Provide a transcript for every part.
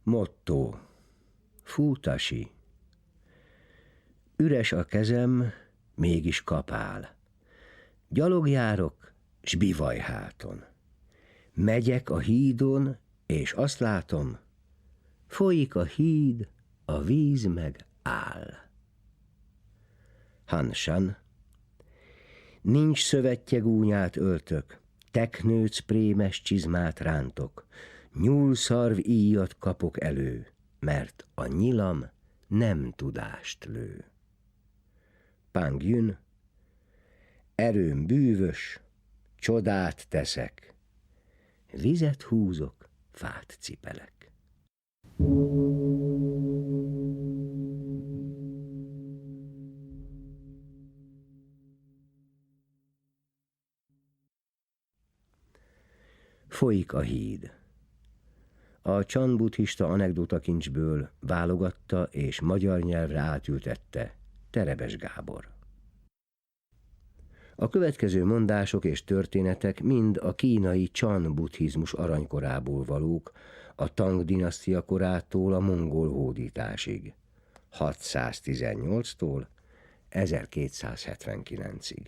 Motto. Futasi. Üres a kezem, mégis kapál. Gyalog járok, s bivaj háton. Megyek a hídon, és azt látom, folyik a híd, a víz meg áll. Han-san. Nincs szövetje gúnyát öltök, teknőc prémes csizmát rántok, nyúlszarv íjat kapok elő, mert a nyilam nem tudást lő. Pang Jün. Erőm bűvös, csodát teszek, vizet húzok, fát cipelek. Folyik a híd. A chan buddhista anekdotakincsből válogatta és magyar nyelvre átültette Terebes Gábor. A következő mondások és történetek mind a kínai chan buddhizmus aranykorából valók, a Tang dinasztia korától a mongol hódításig, 618-tól 1279-ig.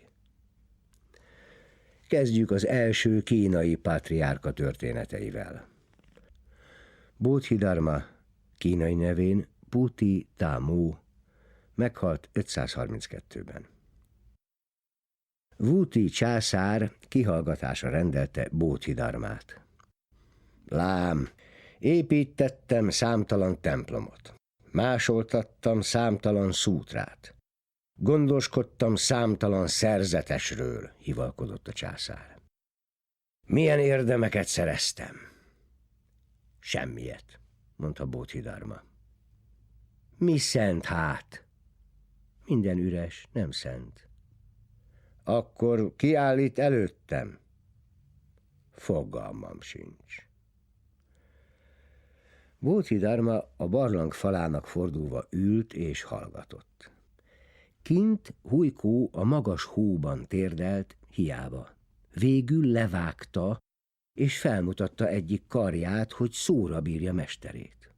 Kezdjük az első kínai pátriárka történeteivel. Bodhidharma, kínai nevén Puti Tamu, meghalt 532-ben. Wuti császár kihallgatásra rendelte Bodhidharmát. Lám, építettem számtalan templomot, másoltattam számtalan szútrát, gondoskodtam számtalan szerzetesről, hivalkodott a császár. Milyen érdemeket szereztem? Semmiet, mondta Bodhidharma. Mi szent hát? Minden üres, nem szent. Akkor ki állít előttem? Fogalmam sincs. Bodhidharma a barlang falának fordulva ült és hallgatott. Kint Hujkó a magas hóban térdelt, hiába. Végül levágta, és felmutatta egyik karját, hogy szóra bírja mesterét.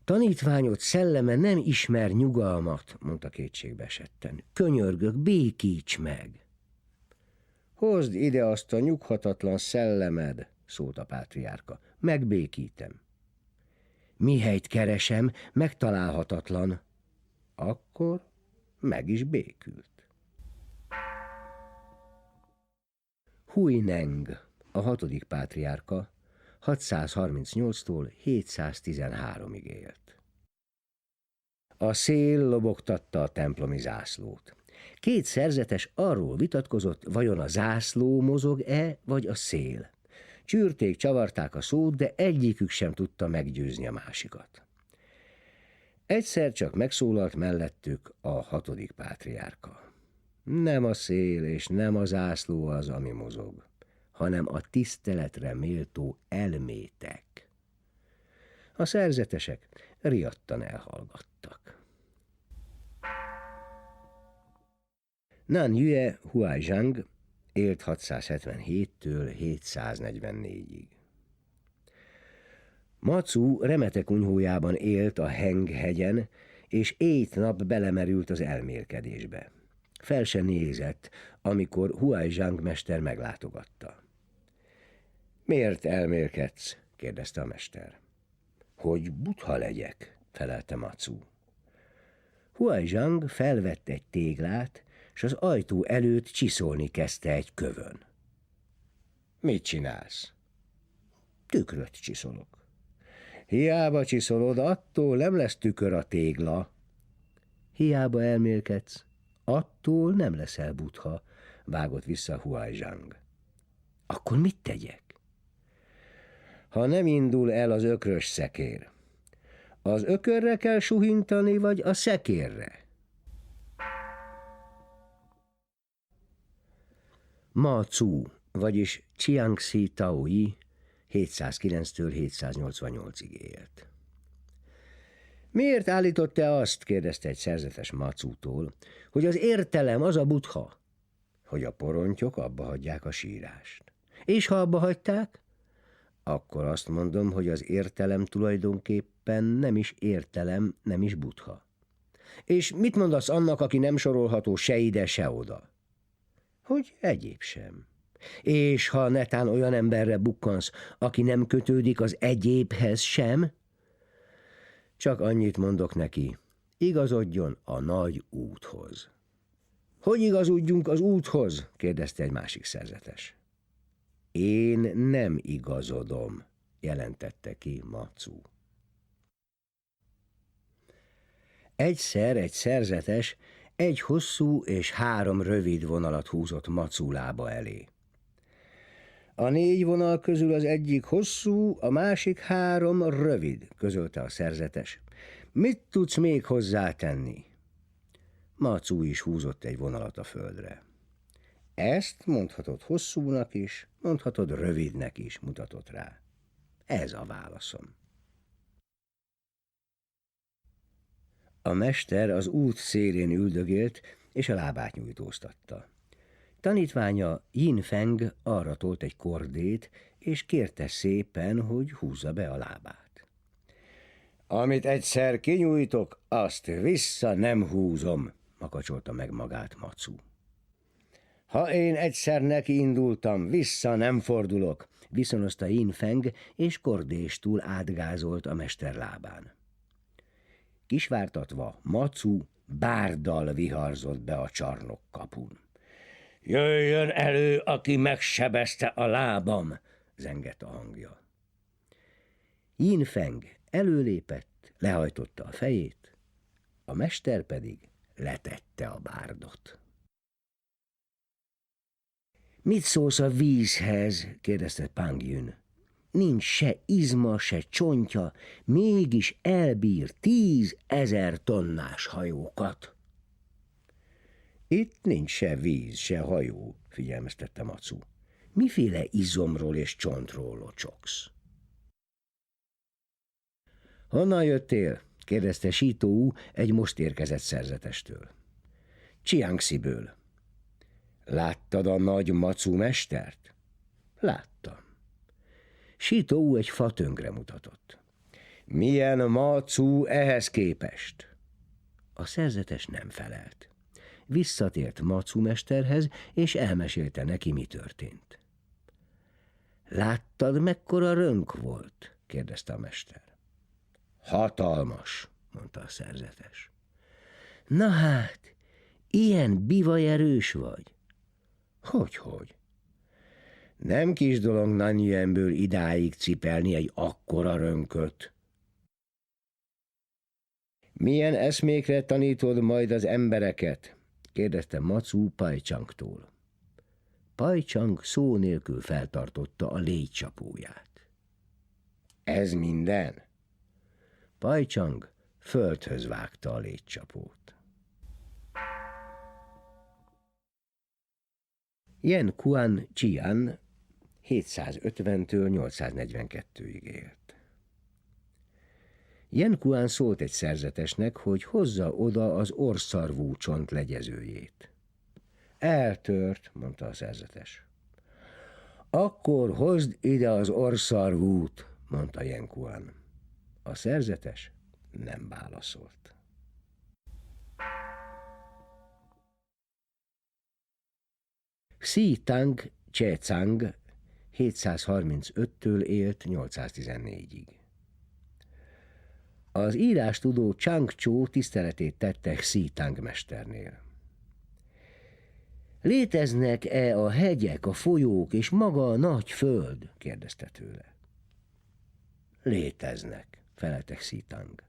Tanítványod szelleme nem ismer nyugalmat, mondta kétségbe esetten. Könyörgök, békíts meg! Hozd ide azt a nyughatatlan szellemed, szólt a pátriárka. Megbékítem. Mihelyt keresem, megtalálhatatlan. Akkor meg is békült. Huineng, a 6. pátriárka, 638-tól 713-ig élt. A szél lobogtatta a templomi zászlót. Két szerzetes arról vitatkozott, vajon a zászló mozog-e, vagy a szél. Csűrték, csavarták a szót, de egyikük sem tudta meggyőzni a másikat. Egyszer csak megszólalt mellettük a 6. pátriárka. Nem a szél és nem a zászló az, ami mozog, hanem a tiszteletre méltó elmétek. A szerzetesek riadtan elhallgattak. Nanyue Huaizhang élt 677-től 744-ig. Macu remete kunyhójában élt a Heng-hegyen, és 7 nap belemerült az elmélkedésbe. Fel se nézett, amikor Huaizhang mester meglátogatta. Miért elmélkedsz? kérdezte a mester. Hogy buddha legyek, felelte Macu. Huaizhang felvett egy téglát, és az ajtó előtt csiszolni kezdte egy kövön. Mit csinálsz? Tükröt csiszolok. Hiába csiszolod, attól nem lesz tükör a tégla. Hiába elmélkedsz, attól nem leszel buddha, vágott vissza Huaizhang. Akkor mit tegyek? Ha nem indul el az ökrös szekér, az ökörre kell suhintani, vagy a szekérre? Ma Cu, vagyis Chiangxi Taoi 709-től 788-ig élt. Miért állított te azt, kérdezte egy szerzetes Macútól, hogy az értelem az a buddha, hogy a porontyok abba hagyják a sírást? És ha abba hagyták, Akkor azt mondom, hogy az értelem tulajdonképpen nem is értelem, nem is Buddha. És mit mondasz annak, aki nem sorolható se ide, se oda? Hogy egyéb sem. És ha netán olyan emberre bukkansz, aki nem kötődik az egyébhez sem, csak annyit mondok neki, igazodjon a nagy úthoz. Hogy igazodjunk az úthoz? Kérdezte egy másik szerzetes. Én nem igazodom, jelentette ki Matsu. Egyszer egy szerzetes egy hosszú és 3 rövid vonalat húzott Matsu lába elé. A 4 vonal közül az egyik hosszú, a másik 3 rövid, közölte a szerzetes. Mit tudsz még hozzátenni? Matsu is húzott egy vonalat a földre. Ezt mondhatod hosszúnak is, mondhatod rövidnek is, mutatott rá. Ez a válaszom. A mester az út szélén üldögélt, és a lábát nyújtóztatta. Tanítványa Yin Feng arra tolt egy kordét, és kérte szépen, hogy húzza be a lábát. Amit egyszer kinyújtok, azt vissza nem húzom, makacsolta meg magát Matsu. Ha én egyszer neki indultam, vissza nem fordulok, viszonozta Yin Feng, és kordéstúl átgázolt a mester lábán. Kisvártatva Matsu bárdal viharzott be a csarnokkapun. Jöjjön elő, aki megsebezte a lábam, zengett a hangja. Yin Feng előlépett, lehajtotta a fejét, a mester pedig letette a bárdot. Mit szólsz a vízhez? Kérdezte Pang Yün. Nincs se izma, se csontja, mégis elbír 10 000 tonnás hajókat. Itt nincs se víz, se hajó, figyelmeztette Matsu. Miféle izomról és csontról locsogsz? Honnan jöttél? Kérdezte Sitou egy most érkezett szerzetestől. Jiangxiből. Láttad a nagy Matsu mestert? Láttam. Sitou egy fatönkre mutatott. Milyen Matsu ehhez képest? A szerzetes nem felelt. Visszatért Matsu mesterhez, és elmesélte neki, mi történt. Láttad, mekkora rönk volt? Kérdezte a mester. Hatalmas, mondta a szerzetes. Na hát, ilyen bivajerős vagy? Hogy? Nem kis dolog Nanyuenből idáig cipelni egy akkora rönköt. Milyen eszmékre tanítod majd az embereket? Kérdezte Matsu Paichangtól. Paichang szó nélkül feltartotta a légycsapóját. Ez minden? Paichang földhöz vágta a légycsapót. Yen Kuan Chian 750-től 842-ig élt. Yen Kuan szólt egy szerzetesnek, hogy hozza oda az orrszarvú csont legyezőjét. Eltört, mondta a szerzetes. Akkor hozd ide az orrszarvút, mondta Yen Kuan. A szerzetes nem válaszolt. Xi Tang Che Cang 735-től élt 814-ig. Az írástudó Chang Chou tiszteletét tette Xi Tang mesternél. Léteznek-e a hegyek, a folyók és maga a nagy föld? Kérdezte tőle. Léteznek, felelte Xi Tang.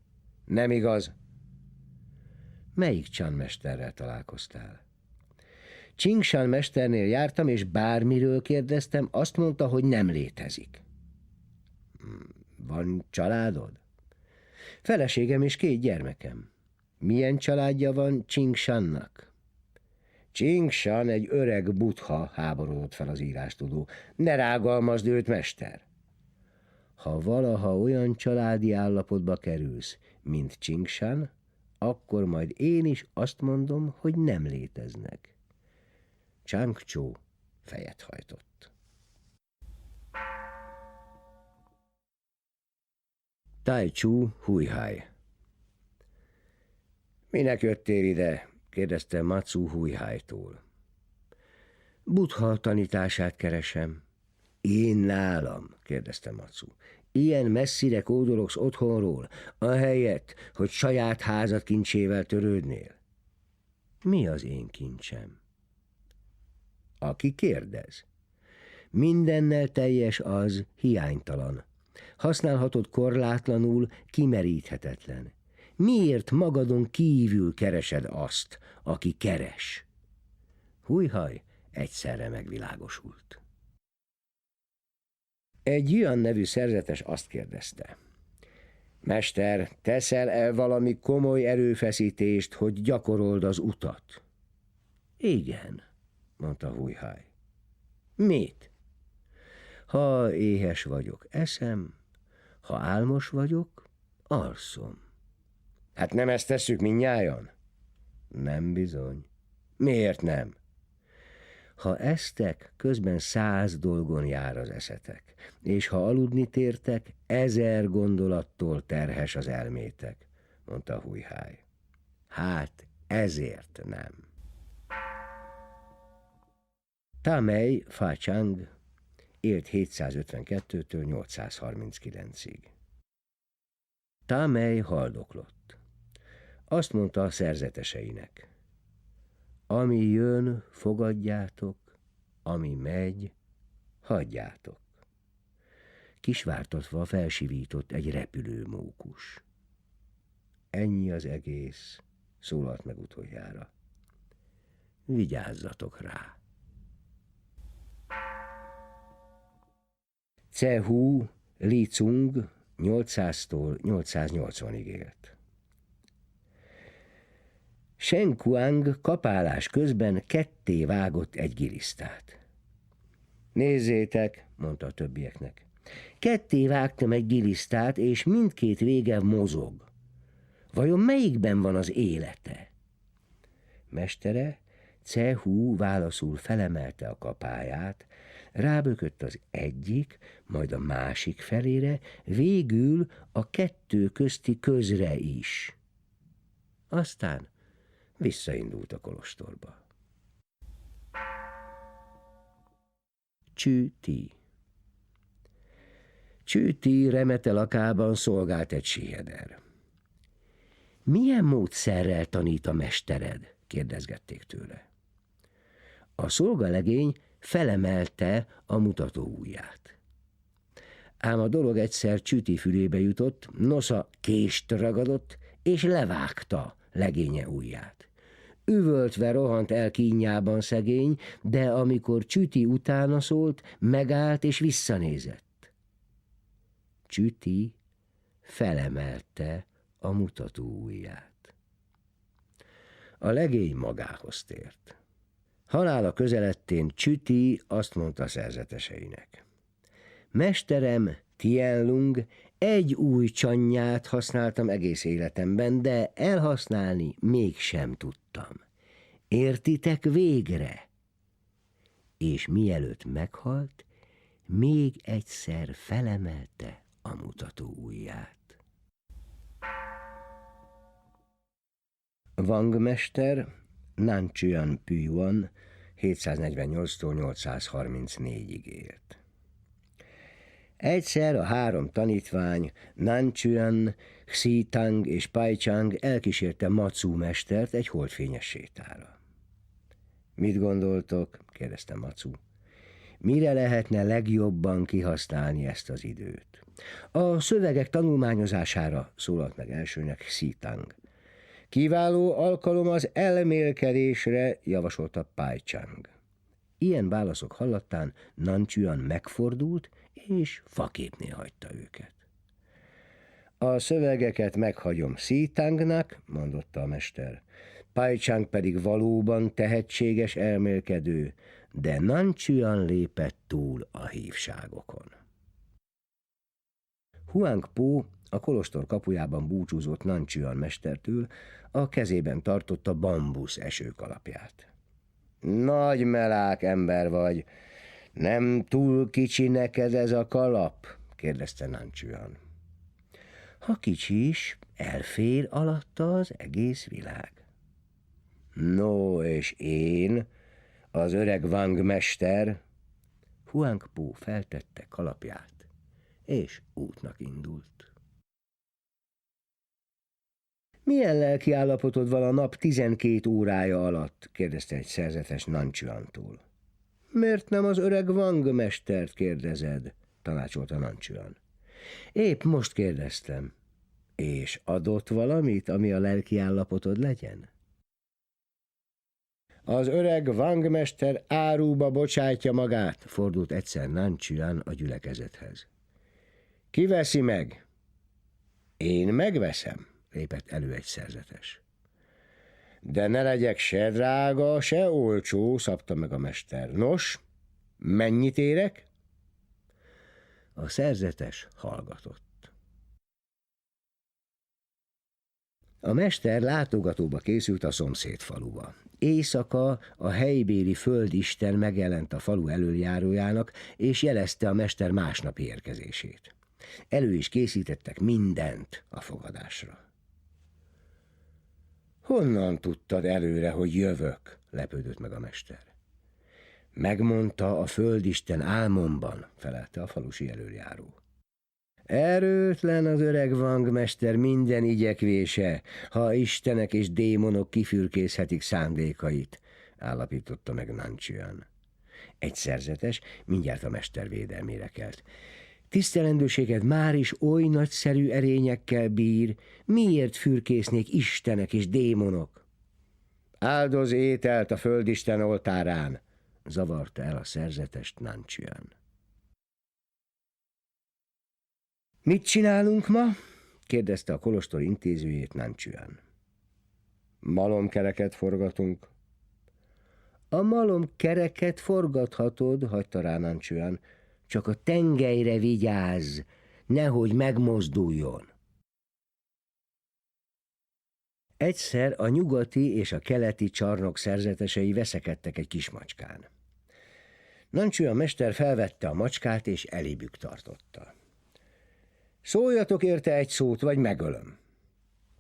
Nem igaz? Melyik Chan mesterrel találkoztál? Qingshan mesternél jártam, és bármiről kérdeztem, azt mondta, hogy nem létezik. Van családod? Feleségem és 2 gyermekem. Milyen családja van Qingshannak? Qingshan egy öreg buddha, háborodott fel az írástudó. Ne rágalmazd őt, mester! Ha valaha olyan családi állapotba kerülsz, mint Qingshan, akkor majd én is azt mondom, hogy nem léteznek. Chang Chou fejet hajtott. Tai Chu Huihai. Minek jöttél ide? Kérdezte Matsu Huihaitól. Buddha tanítását keresem. Én nálam? Kérdezte Matsu. Ilyen messzire kódologsz otthonról, ahelyett, hogy saját házad kincsével törődnél? Mi az én kincsem? Aki kérdez. Mindennel teljes az, hiánytalan. Használhatod korlátlanul, kimeríthetetlen. Miért magadon kívül keresed azt, aki keres? Huihai egyszerre megvilágosult. Egy Yuan nevű szerzetes azt kérdezte. Mester, teszel-e valami komoly erőfeszítést, hogy gyakorold az utat? Igen, mondta Huihai. Mit? Ha éhes vagyok, eszem, ha álmos vagyok, alszom. Hát nem ezt tesszük mindnyájan? Nem bizony. Miért nem? Ha esztek, közben 100 dolgon jár az eszetek, és ha aludni tértek, 1000 gondolattól terhes az elmétek, mondta Huihai. Hát ezért nem. Tamei Fa-chang élt 752-től 839-ig. Tamei haldoklott. Azt mondta a szerzeteseinek. Ami jön, fogadjátok, ami megy, hagyjátok. Kisvártatva felsivított egy repülő mókus. Ennyi az egész, szólalt meg utoljára. Vigyázzatok rá. Cehu Li Cung 800-tól 880-ig élt. Shen Kuang kapálás közben ketté vágott egy gilisztát. Nézzétek, mondta a többieknek. Ketté vágtam egy gilisztát, és mindkét vége mozog. Vajon melyikben van az élete? Mestere Cehu válaszul felemelte a kapáját, rábökött az egyik, majd a másik felére, végül a kettő közti közre is. Aztán visszaindult a kolostorba. Csü Ti. Csü Ti remete lakában szolgált egy siheder. Milyen módszerrel tanít a mestered? Kérdezgették tőle. A szolgalegény felemelte a mutató ujját. Ám a dolog egyszer Csü Ti fülébe jutott, nosza kést ragadott, és levágta legénye ujját. Üvöltve rohant el kínjában szegény, de amikor Csü Ti utána szólt, megállt és visszanézett. Csü Ti felemelte a mutató ujját. A legény magához tért. Halála közelettén Csü Ti azt mondta szerzeteseinek. Mesterem, Tianlung, egy új csannyát használtam egész életemben, de elhasználni mégsem tudtam. Értitek végre? És mielőtt meghalt, még egyszer felemelte a mutató ujját. Wang mester Nanchuan Püyuan 748-tól 834-ig élt. Egyszer a 3 tanítvány, Nanchuan, Xitang és Paichang elkísérte Matsu mestert egy holdfényes sétára. Mit gondoltok? kérdezte Matsu. Mire lehetne legjobban kihasználni ezt az időt? A szövegek tanulmányozására, szólalt meg elsőnek Xitang. Kiváló alkalom az elmélkedésre, javasolta Paichang. Ilyen válaszok hallatán Nanchuan megfordult, és faképnél hagyta őket. A szövegeket meghagyom Xitangnak, mondotta a mester. Paichang pedig valóban tehetséges elmélkedő, de Nanchuan lépett túl a hívságokon. Huang Po a kolostor kapujában búcsúzott Nanchuan mestertől, a kezében tartotta bambusz esőkalapját. Nagy melák ember vagy, nem túl kicsi neked ez a kalap? kérdezte Nanchuan. Ha kicsi is, elfér alatta az egész világ. No, és én, az öreg Wang mester, Huang Po feltette kalapját, és útnak indult. Milyen lelki állapotod van a nap 12 órája alatt? Kérdezte egy szerzetes Nancsuantól. Miért nem az öreg Wang mestert kérdezed? Tanácsolta Nancsuan. Épp most kérdeztem. És adott valamit, ami a lelki állapotod legyen? Az öreg Wang mester áruba bocsátja magát, fordult egyszer Nancsuan a gyülekezethez. Ki veszi meg? Én megveszem, lépett elő egy szerzetes. De ne legyek se drága, se olcsó, szabta meg a mester. Nos, mennyit érek? A szerzetes hallgatott. A mester látogatóba készült a szomszéd faluba. Éjszaka a helybéli földisten megjelent a falu elöljárójának, és jelezte a mester másnapi érkezését. Elő is készítettek mindent a fogadásra. Honnan tudtad előre, hogy jövök? Lepődött meg a mester. Megmondta a földisten álmomban, felelte a falusi elöljáró. Erőtlen az öreg Wang mester minden igyekvése, ha istenek és démonok kifürkészhetik szándékait, állapította meg Nancsuan. Egy szerzetes mindjárt a mester védelmére kelt. Tisztelendőséged már is oly nagyszerű erényekkel bír, miért fürkésznék istenek és démonok? Áldoz ételt a földisten oltárán, zavarta el a szerzetest Nancsuan. Mit csinálunk ma? Kérdezte a kolostor intézőjét Nancsuan. Malomkereket forgatunk. A malomkereket forgathatod, hagyta rá Nancsuan, csak a tengelyre vigyázz, nehogy megmozduljon. Egyszer a nyugati és a keleti csarnok szerzetesei veszekedtek egy kismacskán. Nancsuan mester felvette a macskát és elébük tartotta. Szóljatok érte egy szót, vagy megölöm.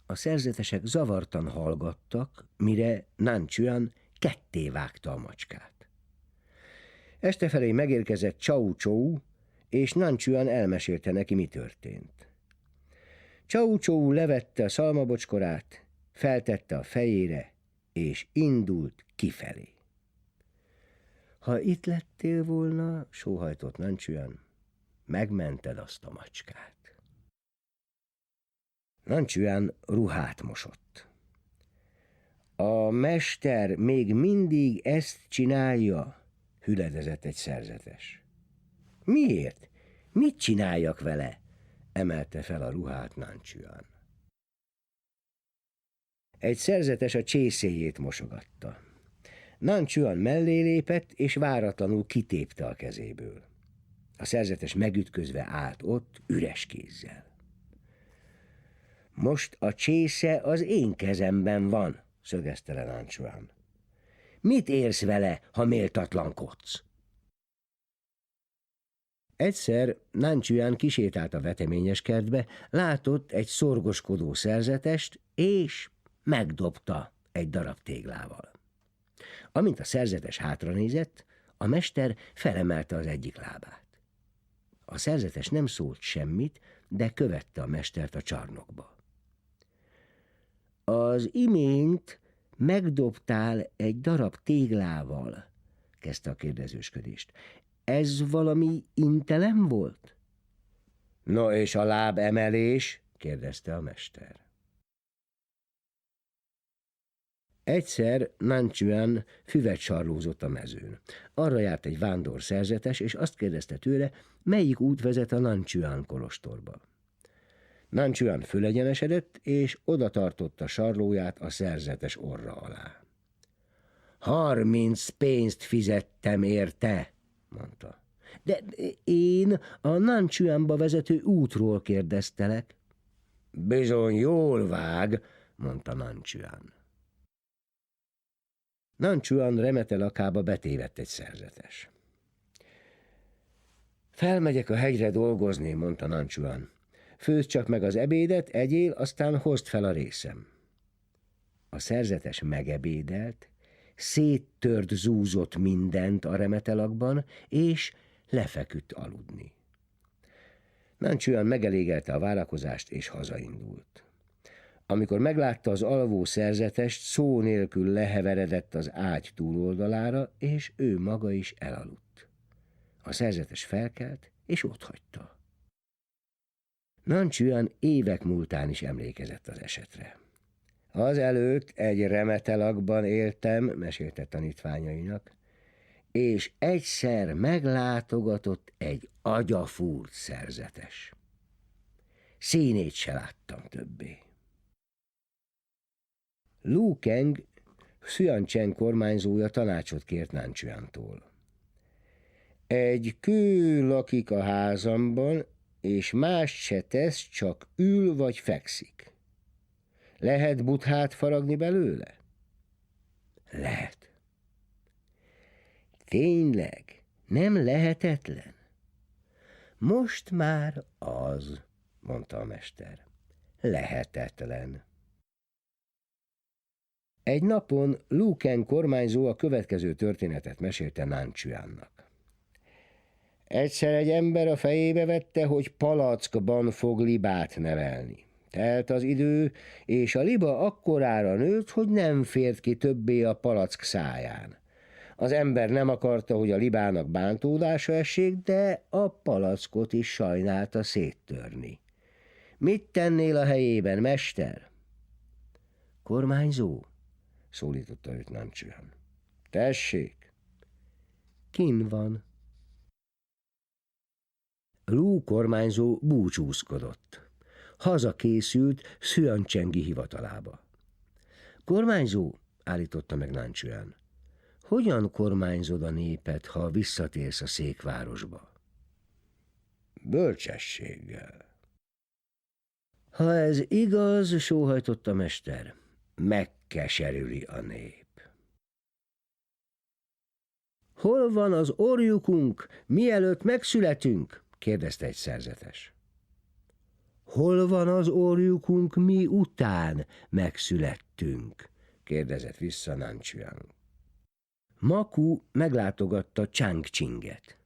A szerzetesek zavartan hallgattak, mire Nancsuan ketté vágta a macskát. Estefelé megérkezett Cao Chou, és Nancsuan elmesélte neki, mi történt. Cao Chou levette a szalmabocskorát, feltette a fejére, és indult kifelé. Ha itt lettél volna, sóhajtott Nancsuan, megmented azt a macskát. Nancsuan ruhát mosott. A mester még mindig ezt csinálja, hüledezett egy szerzetes. Miért? Mit csináljak vele? Emelte fel a ruhát Nancsuan. Egy szerzetes a csészéjét mosogatta. Nancsuan mellé lépett, és váratlanul kitépte a kezéből. A szerzetes megütközve állt ott, üres kézzel. Most a csésze az én kezemben van, szögezte le Nancsuan. Mit érsz vele, ha méltatlankodsz? Egyszer Nancsuan kisétált a veteményes kertbe, látott egy szorgoskodó szerzetest, és megdobta egy darab téglával. Amint a szerzetes hátranézett, a mester felemelte az egyik lábát. A szerzetes nem szólt semmit, de követte a mestert a csarnokba. Az imént megdobtál egy darab téglával, kezdte a kérdezősködést. Ez valami intelem volt? No, és a lábemelés? Kérdezte a mester. Egyszer Nancsuan füvet sarlózott a mezőn. Arra járt egy vándor szerzetes, és azt kérdezte tőle, melyik út vezet a Nancsuan kolostorba. Nancsuan fölegyenesedett, és oda tartotta sarlóját a szerzetes orra alá. 30 pénzt fizettem érte, mondta. De én a Nancsuanba vezető útról kérdeztelek. Bizony jól vág, mondta Nancsuan. Nancsuan remete lakába betévedt egy szerzetes. Felmegyek a hegyre dolgozni, mondta Nancsuan. Főzd csak meg az ebédet, egyél, aztán hozd fel a részem. A szerzetes megebédelt, széttört, zúzott mindent a remetelakban, és lefeküdt aludni. Nanchuan megelégelte a várakozást, és hazaindult. Amikor meglátta az alvó szerzetest, szó nélkül leheveredett az ágy túloldalára, és ő maga is elaludt. A szerzetes felkelt, és otthagyta. Nanchuan évek múltán is emlékezett az esetre. Azelőtt egy remetelakban éltem, mesélte tanítványainak, és egyszer meglátogatott egy agyafúrt szerzetes. Színét se láttam többé. Lu Kang, Hsüan-chen kormányzója tanácsot kért Nanchuantól. Egy kő lakik a házamban, és más se tesz, csak ül vagy fekszik. Lehet buthát faragni belőle? Lehet. Tényleg, nem lehetetlen? Most már az, mondta a mester. Lehetetlen. Egy napon Lu Kang kormányzó a következő történetet mesélte Nanchuannak. Egyszer egy ember a fejébe vette, hogy palackban fog libát nevelni. Telt az idő, és a liba akkorára nőtt, hogy nem fért ki többé a palack száján. Az ember nem akarta, hogy a libának bántódása essék, de a palackot is sajnálta széttörni. Mit tennél a helyében, mester? Kormányzó, szólította őt Nanchuan. Tessék! Kin van. Lu kormányzó búcsúzkodott. Hazakészült Hsüan-chengi hivatalába. Kormányzó, állította meg Nanchuan, hogyan kormányzod a népet, ha visszatérsz a székvárosba? Bölcsességgel. Ha ez igaz, sóhajtott a mester, megkeserüli a nép. Hol van az orjukunk, mielőtt megszületünk? Kérdezte egy szerzetes. Hol van az orjukunk, mi után megszülettünk? Kérdezett vissza Nanchuan. Maku meglátogatta Changqinget.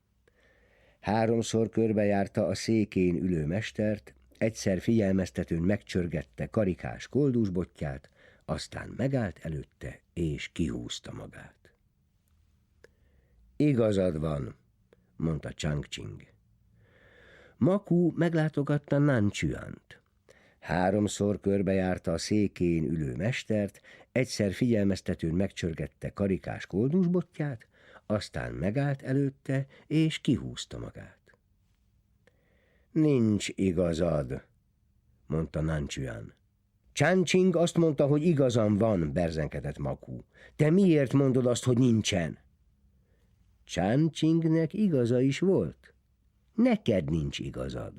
3-szor körbejárta a székén ülő mestert, egyszer figyelmeztetőn megcsörgette karikás koldusbotját, aztán megállt előtte, és kihúzta magát. Igazad van, mondta Changqing. Maku meglátogatta Nanchuant. 3-szor körbejárta a székén ülő mestert, egyszer figyelmeztetőn megcsörgette karikás koldusbotját, aztán megállt előtte, és kihúzta magát. Nincs igazad, mondta Nanchuan. Changqing azt mondta, hogy igazam van, berzenkedett Maku. Te miért mondod azt, hogy nincsen? Changqingnek igaza is volt. Neked nincs igazad.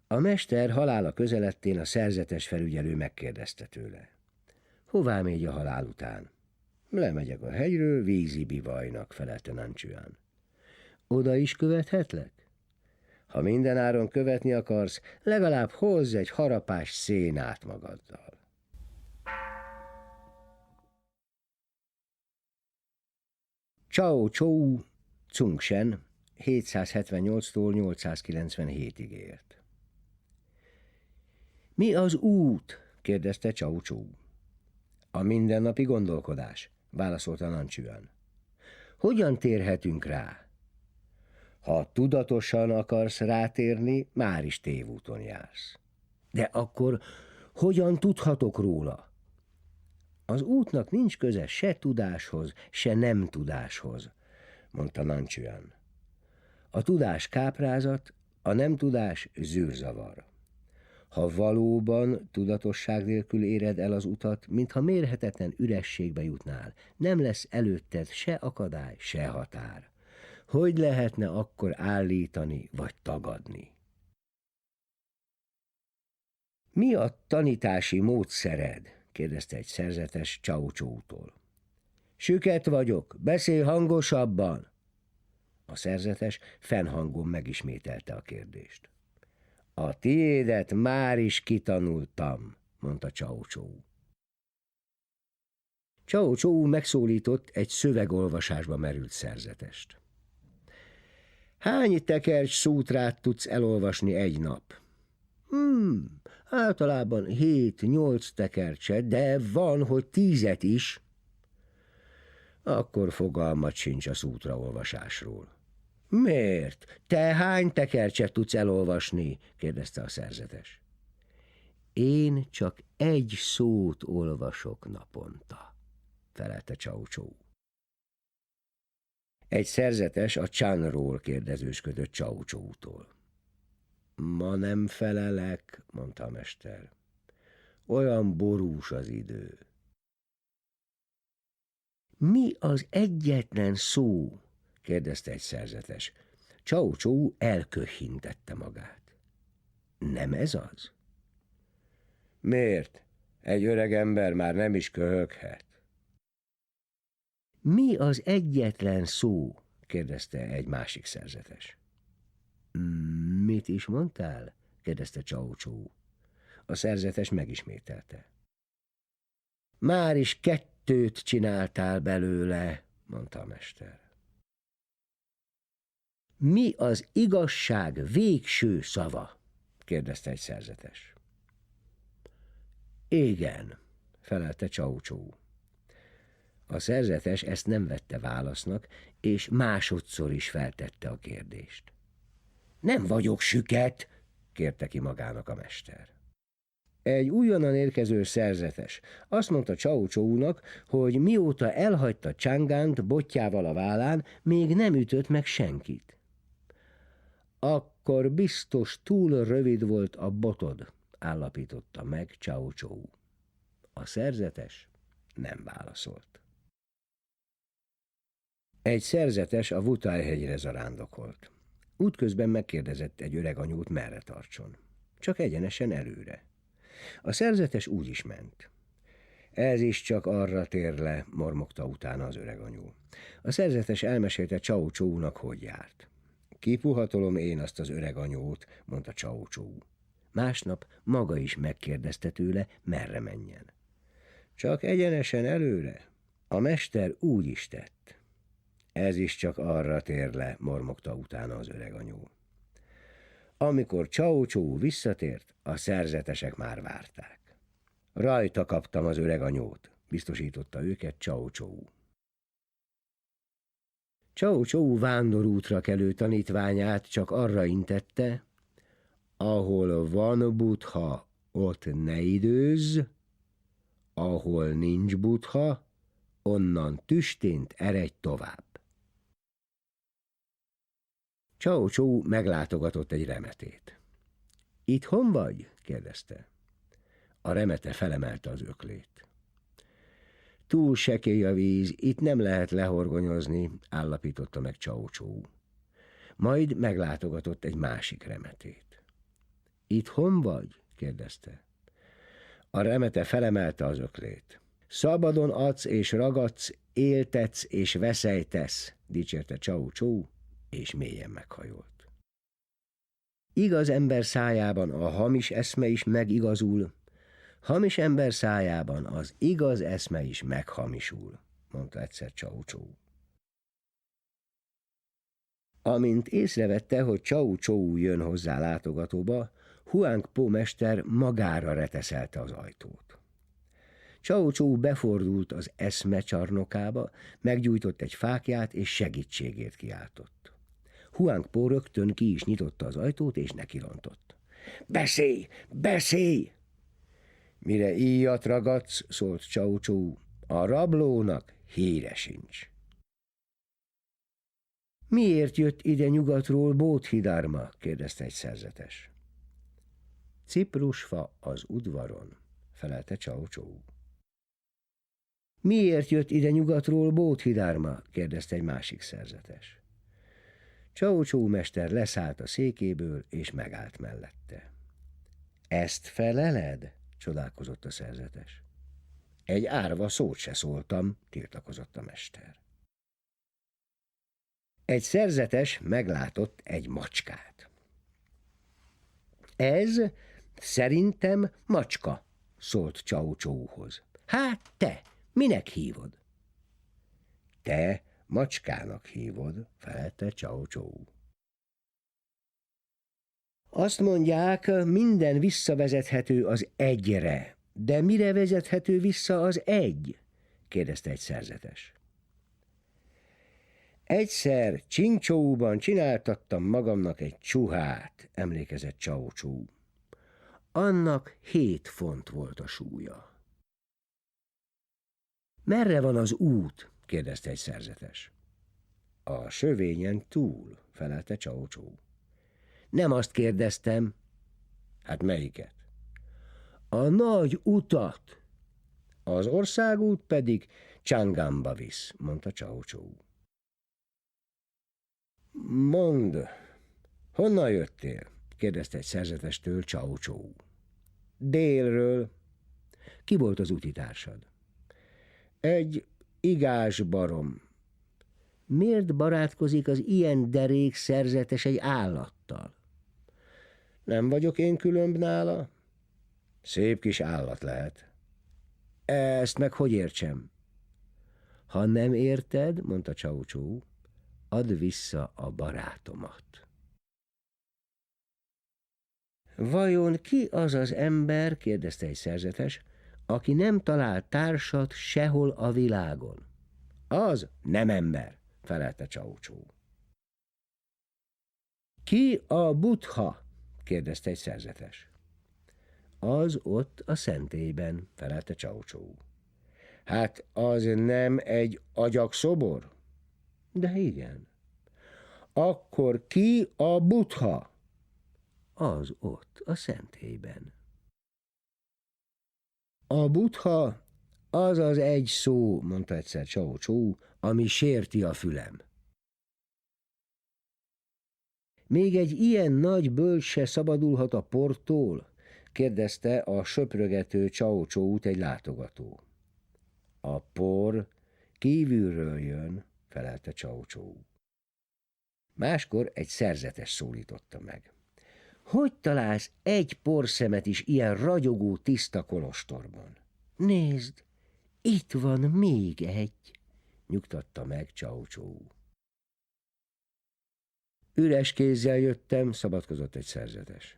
A mester halála közelettén a szerzetes felügyelő megkérdezte tőle. Hová megy a halál után? Lemegyek a hegyről vízi bivajnak, felelte Nanchuan. Oda is követhetlek? Ha mindenáron követni akarsz, legalább hozz egy harapás szénát magaddal. Cao Chou Cungshen 778-tól 897-ig élt. Mi az út? kérdezte Cao Chou. A mindennapi gondolkodás, válaszolta Nanchuan. Hogyan térhetünk rá? Ha tudatosan akarsz rátérni, már is tévúton jársz. De akkor hogyan tudhatok róla? Az útnak nincs köze se tudáshoz, se nem tudáshoz, mondta Nanchuan. A tudás káprázat, a nem tudás zűrzavar. Ha valóban tudatosság nélkül éred el az utat, mintha mérhetetlen ürességbe jutnál, nem lesz előtted se akadály, se határ. Hogy lehetne akkor állítani vagy tagadni? Mi a tanítási módszered? kérdezte egy szerzetes Cao Choutól. Süket vagyok, beszélj hangosabban! A szerzetes fennhangon megismételte a kérdést. A tiédet már is kitanultam, mondta Csau-Csou. Csau-Csou megszólított egy szövegolvasásba merült szerzetest. Hány tekercs szútrát tudsz elolvasni egy nap? Általában 7-8 tekercset, de van, hogy 10 is. Akkor fogalmat sincs a szútraolvasásról. Miért? Te hány tekercset tudsz elolvasni? Kérdezte a szerzetes. Én csak egy szót olvasok naponta, felelte Csau-Csou. Egy szerzetes a Csanról kérdezősködött Csau-Csóutól. Ma nem felelek, mondta a mester. Olyan borús az idő. Mi az egyetlen szó? Kérdezte egy szerzetes. Csau-Csou elköhintette magát. Nem ez az? Miért? Egy öreg ember már nem is köhöghet. Mi az egyetlen szó? Kérdezte egy másik szerzetes. Mit is mondtál? Kérdezte Csau-Csou. A szerzetes megismételte. Már is 2 csináltál belőle, mondta a mester. Mi az igazság végső szava? Kérdezte egy szerzetes. Igen, felelte Csau-Csou. A szerzetes ezt nem vette válasznak, és másodszor is feltette a kérdést. Nem vagyok süket, kérte ki magának a mester. Egy újonnan érkező szerzetes azt mondta Csau-Csounak, hogy mióta elhagyta Csangánt botjával a vállán, még nem ütött meg senkit. Akkor biztos túl rövid volt a botod, állapította meg Csau-Csou. A szerzetes nem válaszolt. Egy szerzetes a Vutáj-hegyre zarándokolt. Útközben megkérdezett egy öreg anyót, merre tartson. Csak egyenesen előre. A szerzetes úgy is ment. Ez is csak arra tér le, mormogta utána az öreg anyó. A szerzetes elmesélte Csau-Csounak, hogy járt. Kipuhatolom én azt az öreg anyót, mondta Csau-Csou. Másnap maga is megkérdezte tőle, merre menjen. Csak egyenesen előre. A mester úgy is tett. Ez is csak arra tér le, mormogta utána az öreg anyó. Amikor Csau-Csou visszatért, a szerzetesek már várták. Rajta kaptam az öreg anyót, biztosította őket Csau-Csou. Csau-Csou vándorútra kelő tanítványát csak arra intette, ahol van Buddha, ott ne időzz, ahol nincs Buddha, onnan tüstént eredj tovább. Csau-Csou meglátogatott egy remetét. Itthon vagy? Kérdezte. A remete felemelte az öklét. Túl sekély a víz, itt nem lehet lehorgonyozni, állapította meg Csau-Csou. Majd meglátogatott egy másik remetét. Itthon vagy? Kérdezte. A remete felemelte az öklét. Szabadon adsz és ragadsz, éltetsz és veszejtesz, dicsérte Csau-Csou, és mélyen meghajolt. Igaz ember szájában a hamis eszme is megigazul, hamis ember szájában az igaz eszme is meghamisul, mondta egyszer Csau-Csou. Amint észrevette, hogy Csau-Csou jön hozzá látogatóba, Huangpo mester magára reteszelte az ajtót. Csau-Csou befordult az eszme csarnokába, meggyújtott egy fáklyát és segítségét kiáltott. Huangpo rögtön ki is nyitotta az ajtót és nekirontott. Beszélj! Beszélj! Mire íjat ragadsz, szólt Csau-Csou, a rablónak híre sincs. Miért jött ide nyugatról Bodhidharma? Kérdezte egy szerzetes. Ciprusfa az udvaron, felelte Csau-Csou. Miért jött ide nyugatról Bodhidharma? Kérdezte egy másik szerzetes. Csau-Csou mester leszállt a székéből, és megállt mellette. Ezt feleled? Csodálkozott a szerzetes. Egy árva szót se szóltam, tiltakozott a mester. Egy szerzetes meglátott egy macskát. Ez szerintem macska, szólt Csau Csóuhoz. Hát te, minek hívod? Te macskának hívod, felelte Csau Csóu. Azt mondják, minden visszavezethető az egyre. De mire vezethető vissza az egy? Kérdezte egy szerzetes. Egyszer Csingcsóuban csináltattam magamnak egy csuhát, emlékezett Csau Csóu. Annak 7 font volt a súlya. Merre van az út? Kérdezte egy szerzetes. A sövényen túl, felelte Csau Csóu. Nem azt kérdeztem. Hát melyiket? A nagy utat. Az országút pedig Csangamba visz, mondta Csau Csóu. Mondd, honnan jöttél? Kérdezte egy szerzetestől Csau Csóu. Délről. Ki volt az útitársad? Egy igás barom. Miért barátkozik az ilyen derék szerzetes egy állattal? Nem vagyok én különb nála? Szép kis állat lehet. Ezt meg hogy értsem? Ha nem érted, mondta Csau Csóu, add vissza a barátomat. Vajon ki az az ember, kérdezte egy szerzetes, aki nem talál társat sehol a világon? Az nem ember, felelte Csau Csóu. Ki a Buddha? kérdezte egy szerzetes. Az ott a szentélyben, felelte Csau Csóu. Hát az nem egy agyakszobor? De igen. Akkor ki a Buddha? Az ott a szentélyben. A Buddha az az egy szó, mondta egyszer Csau Csóu, ami sérti a fülem. Még egy ilyen nagy bölcs se szabadulhat a portól? kérdezte a söprögető Csau Csóut egy látogató. A por kívülről jön, felelte Csau Csóu. Máskor egy szerzetes szólította meg. Hogy találsz egy porszemet is ilyen ragyogó tiszta kolostorban? Nézd, itt van még egy, nyugtatta meg Csau Csóu. Üres kézzel jöttem, szabadkozott egy szerzetes.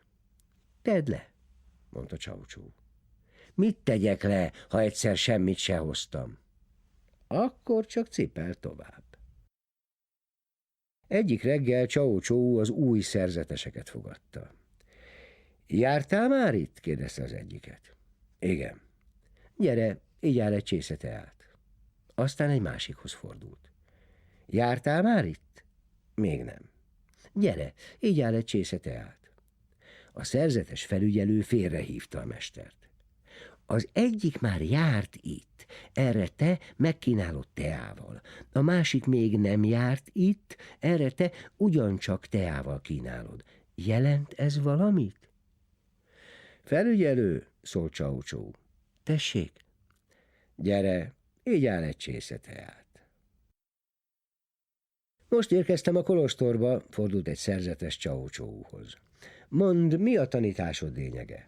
Tedd le, mondta Csau Csóu. Mit tegyek le, ha egyszer semmit se hoztam? Akkor csak cipel tovább. Egyik reggel Csau Csóu az új szerzeteseket fogadta. Jártál már itt? kérdezte az egyiket. Igen. Gyere, igyál egy csésze teát. Aztán egy másikhoz fordult. Jártál már itt? Még nem. Gyere, igyál egy csésze teát. A szerzetes felügyelő félrehívta a mestert. Az egyik már járt itt, erre te megkínálod teával. A másik még nem járt itt, erre te ugyancsak teával kínálod. Jelent ez valamit? Felügyelő, szólt Csau Csóu. Tessék? Gyere, igyál egy csésze teát. Most érkeztem a kolostorba, fordult egy szerzetes Csau Csóuhoz. Mondd, mi a tanításod lényege?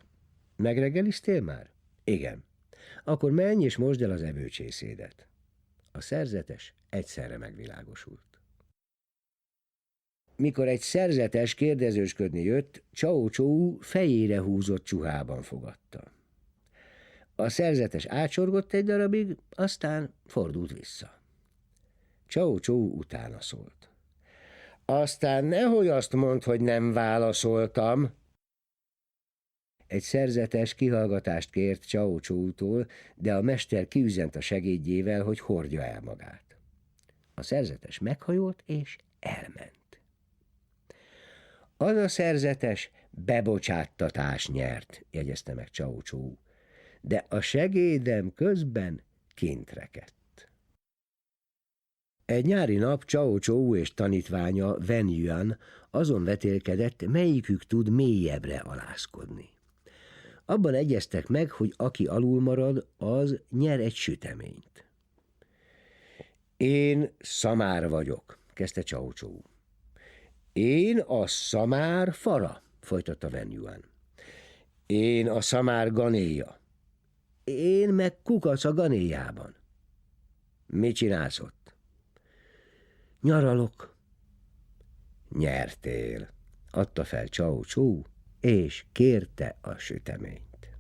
Megreggeliztél már? Igen. Akkor menj és mosd el az evőcsészédet. A szerzetes egyszerre megvilágosult. Mikor egy szerzetes kérdezősködni jött, Csau Csóu fejére húzott csuhában fogadta. A szerzetes átsorgott egy darabig, aztán fordult vissza. Csau Csóu utána szólt. Aztán nehogy azt mondd, hogy nem válaszoltam. Egy szerzetes kihallgatást kért Csau Csóutól, de a mester kiüzent a segédjével, hogy hordja el magát. A szerzetes meghajolt és elment. Az a szerzetes bebocsáttatás nyert, jegyezte meg Csau Csóu, de a segédem közben kint rekedt. Egy nyári nap Csau Csóu és tanítványa Wen Yuan azon vetélkedett, melyikük tud mélyebbre alászkodni. Abban egyeztek meg, hogy aki alul marad, az nyer egy süteményt. Én szamár vagyok, kezdte Csau Csóu. Én a szamár fara, folytatta Wen Yuan. Én a szamár ganéja. Én meg kukac a ganéjában. Mit csinálsz ott? Nyaralok. Nyertél, adta fel Csau Csú, és kérte a süteményt.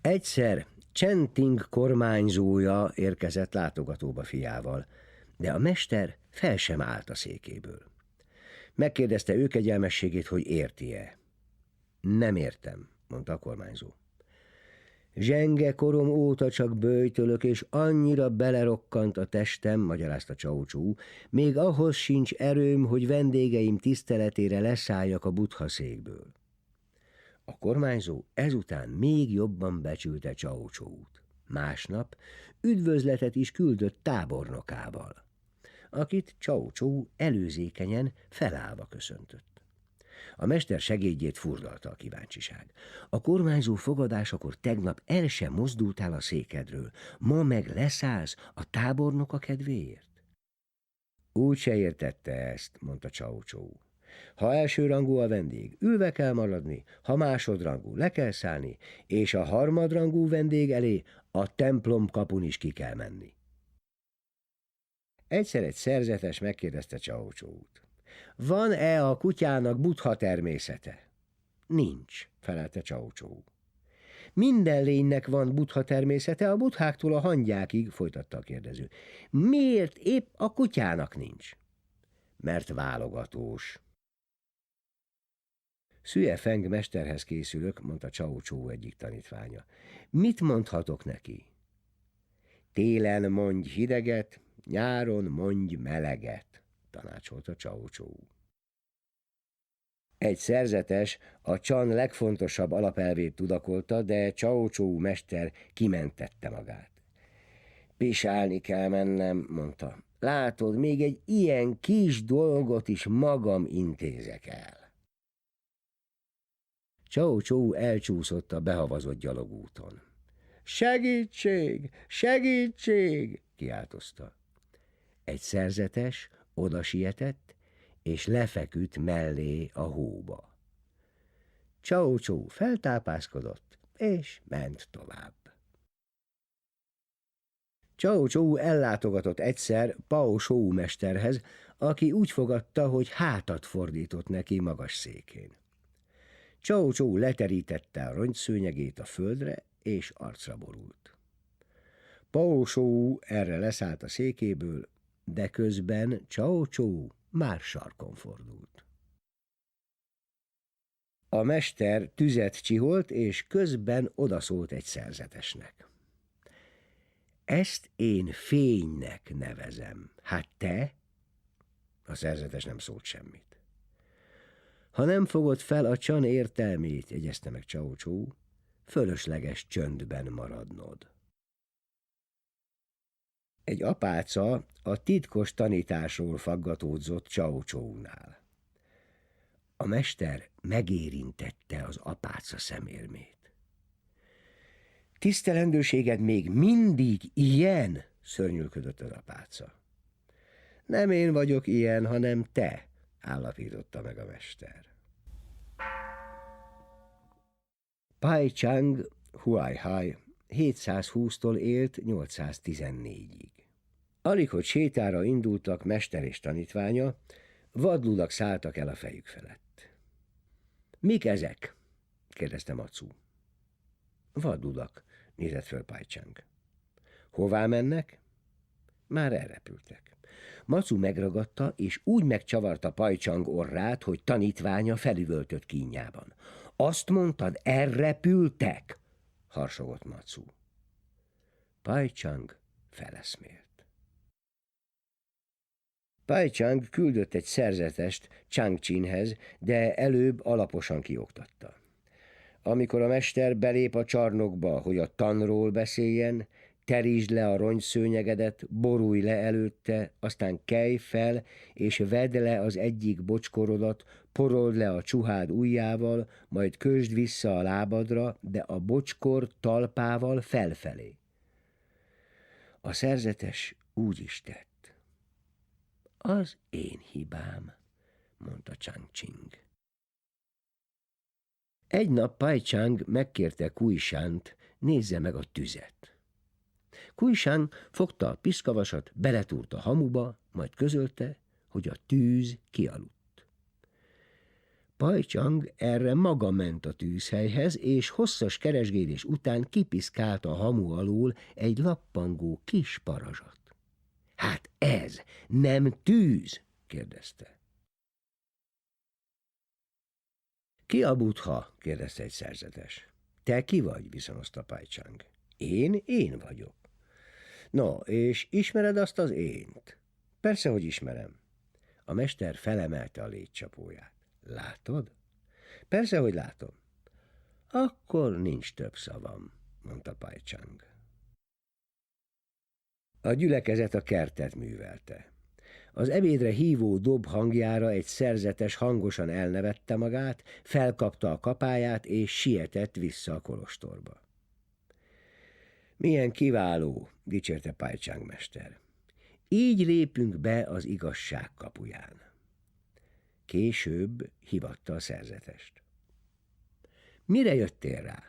Egyszer Csenting kormányzója érkezett látogatóba fiával, de a mester fel sem állt a székéből. Megkérdezte ő kegyelmességét, hogy érti-e. Nem értem, mondta a kormányzó. Zsenge korom óta csak böjtölök, és annyira belerokkant a testem, magyarázta Csau Csú, még ahhoz sincs erőm, hogy vendégeim tiszteletére leszálljak a buddha székből. A kormányzó ezután még jobban becsülte Csau Csút. Másnap üdvözletet is küldött tábornokával, akit Csau Csú előzékenyen felállva köszöntött. A mester segédjét furdalta a kíváncsiság. A kormányzó fogadásakor tegnap el sem mozdultál a székedről, ma meg leszállsz a tábornok a kedvéért? Úgy se értette ezt, mondta Csau Csú. Ha elsőrangú a vendég, ülve kell maradni, ha másodrangú, le kell szállni, és a harmadrangú vendég elé a templom kapun is ki kell menni. Egyszer egy szerzetes megkérdezte Csau Csút. Van-e a kutyának buddha természete? Nincs, felelte Csau Csú. Minden lénynek van buddha természete, a buddháktól a hangyákig, folytatta a kérdező. Miért épp a kutyának nincs? Mert válogatós. Szüe Feng mesterhez készülök, mondta Csau Csú egyik tanítványa. Mit mondhatok neki? Télen mondj hideget, nyáron mondj meleget, tanácsolta Csau Csú. Egy szerzetes a csan legfontosabb alapelvét tudakolta, de Csau Csú mester kimentette magát. Pisálni kell mennem, mondta. Látod, még egy ilyen kis dolgot is magam intézek el. Csau Csú elcsúszott a behavazott gyalogúton. Segítség! Segítség! Kiáltozta. Egy szerzetes oda sietett, és lefeküdt mellé a hóba. Csau Csú feltápászkodott, és ment tovább. Csau Csú ellátogatott egyszer Pao Sou mesterhez, aki úgy fogadta, hogy hátat fordított neki magas székén. Csau Csú leterítette a rongyszőnyegét a földre, és arcra borult. Pao Sou erre leszállt a székéből, de közben Csau Csú már sarkon fordult. A mester tüzet csiholt, és közben odaszólt egy szerzetesnek. Ezt én fénynek nevezem. Hát te? A szerzetes nem szólt semmit. Ha nem fogod fel a csan értelmét, jegyezte meg Csau Csú, fölösleges csöndben maradnod. Egy apáca a titkos tanításról faggatódzott Csau Csúnál. A mester megérintette az apáca szemérmét. Tisztelendőséged még mindig ilyen? Szörnyűködött az apáca. Nem én vagyok ilyen, hanem te, állapította meg a mester. Pai Chang Huai 720-tól élt 814-ig. Alig, hogy sétára indultak mester és tanítványa, vadludak szálltak el a fejük felett. Mik ezek? kérdezte Macu. Vadludak, nézett föl Pai Chang. Hová mennek? Már elrepültek. Macu megragadta, és úgy megcsavarta Pai Chang orrát, hogy tanítványa felüvöltött kínjában. Azt mondtad, elrepültek? Harsogott Macu. Pai Chang feleszmélt. Pai Chang küldött egy szerzetest Chang Chinhez, de előbb alaposan kioktatta. Amikor a mester belép a csarnokba, hogy a tanról beszéljen, terítsd le a rongyszőnyegedet, borulj le előtte, aztán kelj fel, és vedd le az egyik bocskorodat, porold le a csuhád ujjával, majd kösd vissza a lábadra, de a bocskor talpával felfelé. A szerzetes úgy is tett. Az én hibám, mondta Chang Ching. Egy nap Pai Chang megkérte Kui Shant, nézze meg a tüzet. Kui Shang fogta a piszkavasat, beletúrt a hamuba, majd közölte, hogy a tűz kialudt. Pai Chang erre maga ment a tűzhelyhez, és hosszas keresgélés után kipiszkált a hamu alól egy lappangó kis parazsat. Hát ez nem tűz? Kérdezte. Ki a Buddha? Kérdezte egy szerzetes. Te ki vagy? Viszonozta Pai Chang. Én vagyok. No, és ismered azt az ént? Persze, hogy ismerem. A mester felemelte a légycsapóját. Látod? Persze, hogy látom. Akkor nincs több szavam, mondta Pai Chang. A gyülekezet a kertet művelte. Az ebédre hívó dob hangjára egy szerzetes hangosan elnevette magát, felkapta a kapáját és sietett vissza a kolostorba. Milyen kiváló, dicsérte Pai Chang mester. Így lépünk be az igazság kapuján. Később hívatta a szerzetest. Mire jöttél rá?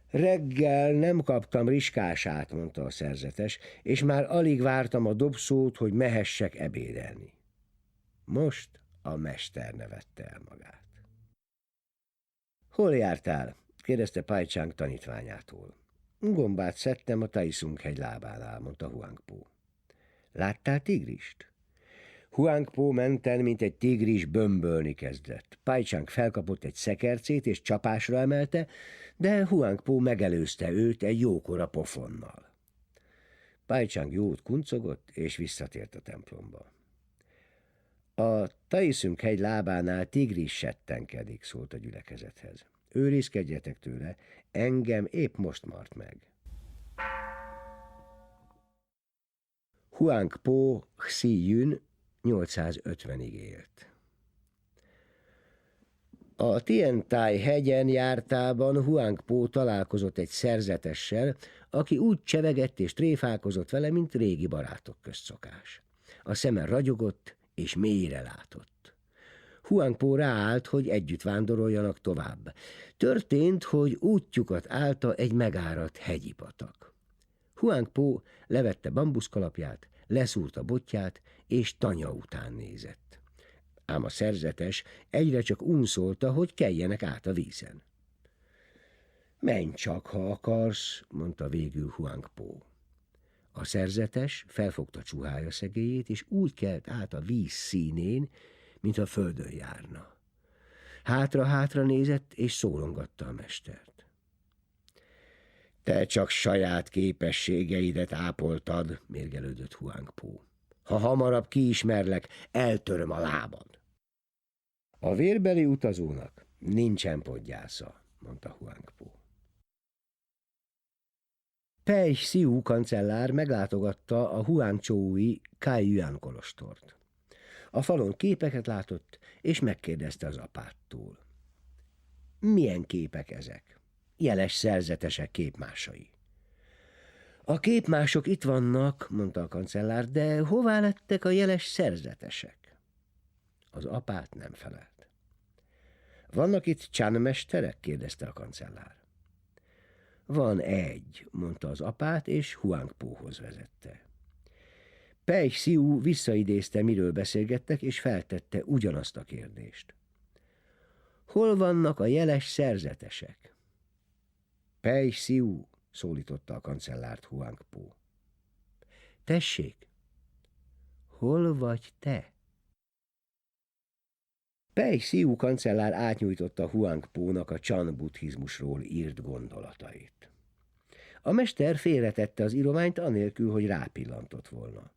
Reggel nem kaptam riskását, mondta a szerzetes, és már alig vártam a dobszót, hogy mehessek ebédelni. Most a mester nevette el magát. Hol jártál? Kérdezte Pai Chang tanítványától. Gombát szedtem a Taiszung-hegy lábánál, mondta Huangpo. Láttál tigrist? Huangpo menten, mint egy tigris, bömbölni kezdett. Pai Chang felkapott egy szekercét és csapásra emelte, de Huangpo megelőzte őt egy jókora pofonnal. Pai Chang jót kuncogott, és visszatért a templomba. A Taiszung-hegy lábánál tigris settenkedik, szólt a gyülekezethez. Őrizkedjetek tőle, engem épp most mart meg. Huangpo Xi-jün 850-ig élt. A Tiantai hegyen jártában Huangpo találkozott egy szerzetessel, aki úgy csevegett és tréfálkozott vele, mint régi barátok közt szokás. A szeme ragyogott és mélyre látott. Huangpo ráállt, hogy együtt vándoroljanak tovább. Történt, hogy útjukat állta egy megáradt hegyi patak. Huangpo levette bambuszkalapját, leszúrta botját, és tanya után nézett. Ám a szerzetes egyre csak unszolta, hogy keljenek át a vízen. Menj csak, ha akarsz, mondta végül Huangpo. A szerzetes felfogta csuhája szegélyét, és úgy kelt át a víz színén, mint a földön járna. Hátra-hátra nézett, és szólogatta a mestert. Te csak saját képességeidet ápoltad, mérgelődött Huangpo. Ha hamarabb kiismerlek, eltöröm a lábad. A vérbeli utazónak nincsen podgyásza, mondta Huangpo. Pei Xiu kancellár meglátogatta a Huangzhou-i Caiyuan kolostort. A falon képeket látott, és megkérdezte az apától. Milyen képek ezek? Jeles szerzetesek képmásai. A képmások itt vannak, mondta a kancellár, de hová lettek a jeles szerzetesek? Az apát nem felelt. Vannak itt csánmesterek? Kérdezte a kancellár. Van egy, mondta az apát, és Huangpóhoz vezette. Pei Xiu visszaidézte, miről beszélgettek, és feltette ugyanazt a kérdést. Hol vannak a jeles szerzetesek? Pei Xiu, szólította a kancellárt Huangpo. Tessék, hol vagy te? Pei Xiu kancellár átnyújtotta Huangpónak a Chan buddhizmusról írt gondolatait. A mester félretette az írományt anélkül, hogy rápillantott volna.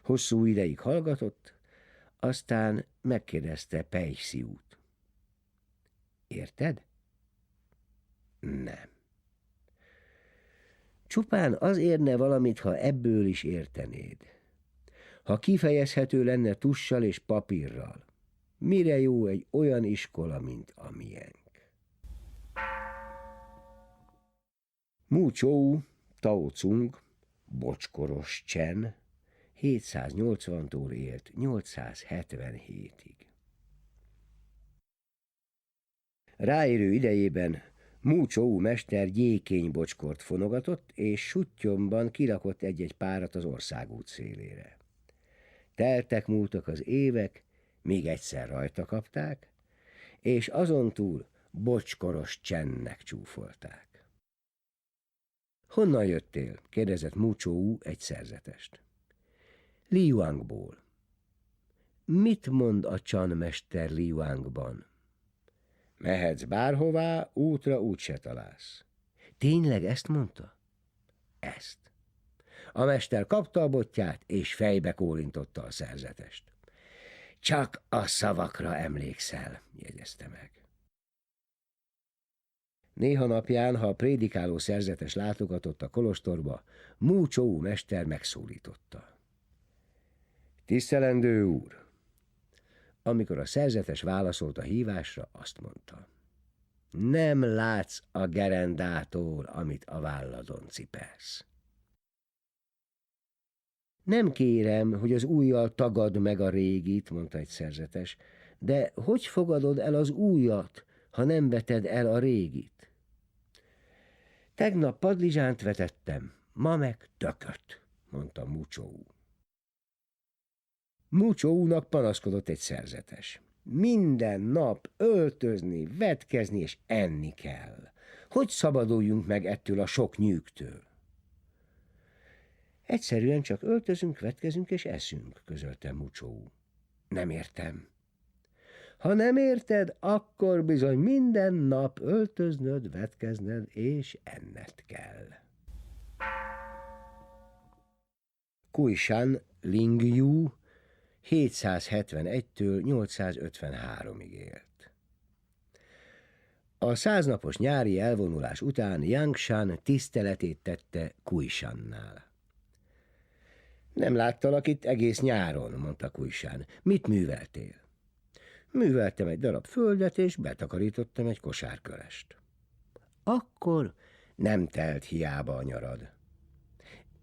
Hosszú ideig hallgatott, aztán megkérdezte Pei Xiut. Érted? Nem. Csupán az érne valamit, ha ebből is értenéd. Ha kifejezhető lenne tussal és papírral, mire jó egy olyan iskola, mint a miénk? Mu Chou, Tao Cung, bocskoros Csen, 780-tól élt 877-ig. Ráérő idejében Mu Chou mester gyékény bocskort fonogatott, és suttyomban kirakott egy-egy párat az országút szélére. Teltek múltak az évek, míg egyszer rajta kapták, és azontúl bocskoros csendnek csúfolták. Honnan jöttél? kérdezett Mu Chou egy szerzetest. Liyuangból. Mit mond a Chan mester Liyuangban? Mehetsz bárhová, útra úgyse találsz. Tényleg ezt mondta? Ezt. A mester kapta a botját, és fejbe kólintotta a szerzetest. Csak a szavakra emlékszel, jegyezte meg. Néha napján, ha a prédikáló szerzetes látogatott a kolostorba, Mu Chou mester megszólította. Tisztelendő úr! Amikor a szerzetes válaszolt a hívásra, azt mondta. Nem látsz a gerendától, amit a válladon cipelsz. Nem kérem, hogy az újjal tagad meg a régit, mondta egy szerzetes, de hogy fogadod el az újat, ha nem veted el a régit? Tegnap padlizsánt vetettem, ma meg tököt, mondta Mu Chou. Mu Chounak panaszkodott egy szerzetes. Minden nap öltözni, vetkezni és enni kell. Hogy szabaduljunk meg ettől a sok nyűgtől? Egyszerűen csak öltözünk, vetkezünk és eszünk, közölte Mu Chou. Nem értem. Ha nem érted, akkor bizony minden nap öltöznöd, vetkezned és enned kell. Kuishan Lingyu 771-től 853-ig élt. A 100 napos nyári elvonulás után Yangshan tiszteletét tette Kuishannál. Nem láttalak itt egész nyáron, mondta Kuishan. Mit műveltél? Műveltem egy darab földet, és betakarítottam egy kosárkörest. Akkor nem telt hiába a nyarad.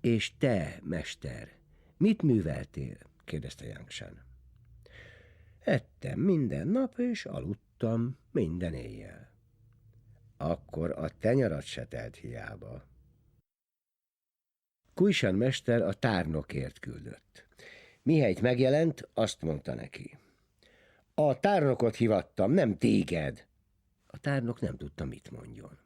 És te, mester, mit műveltél? kérdezte Yangshan. Ettem minden nap, és aludtam minden éjjel. Akkor a te nyarad se telt hiába. Kuishan mester a tárnokért küldött. Mihelyt megjelent, azt mondta neki. A tárnokot hivattam, nem téged. A tárnok nem tudta, mit mondjon.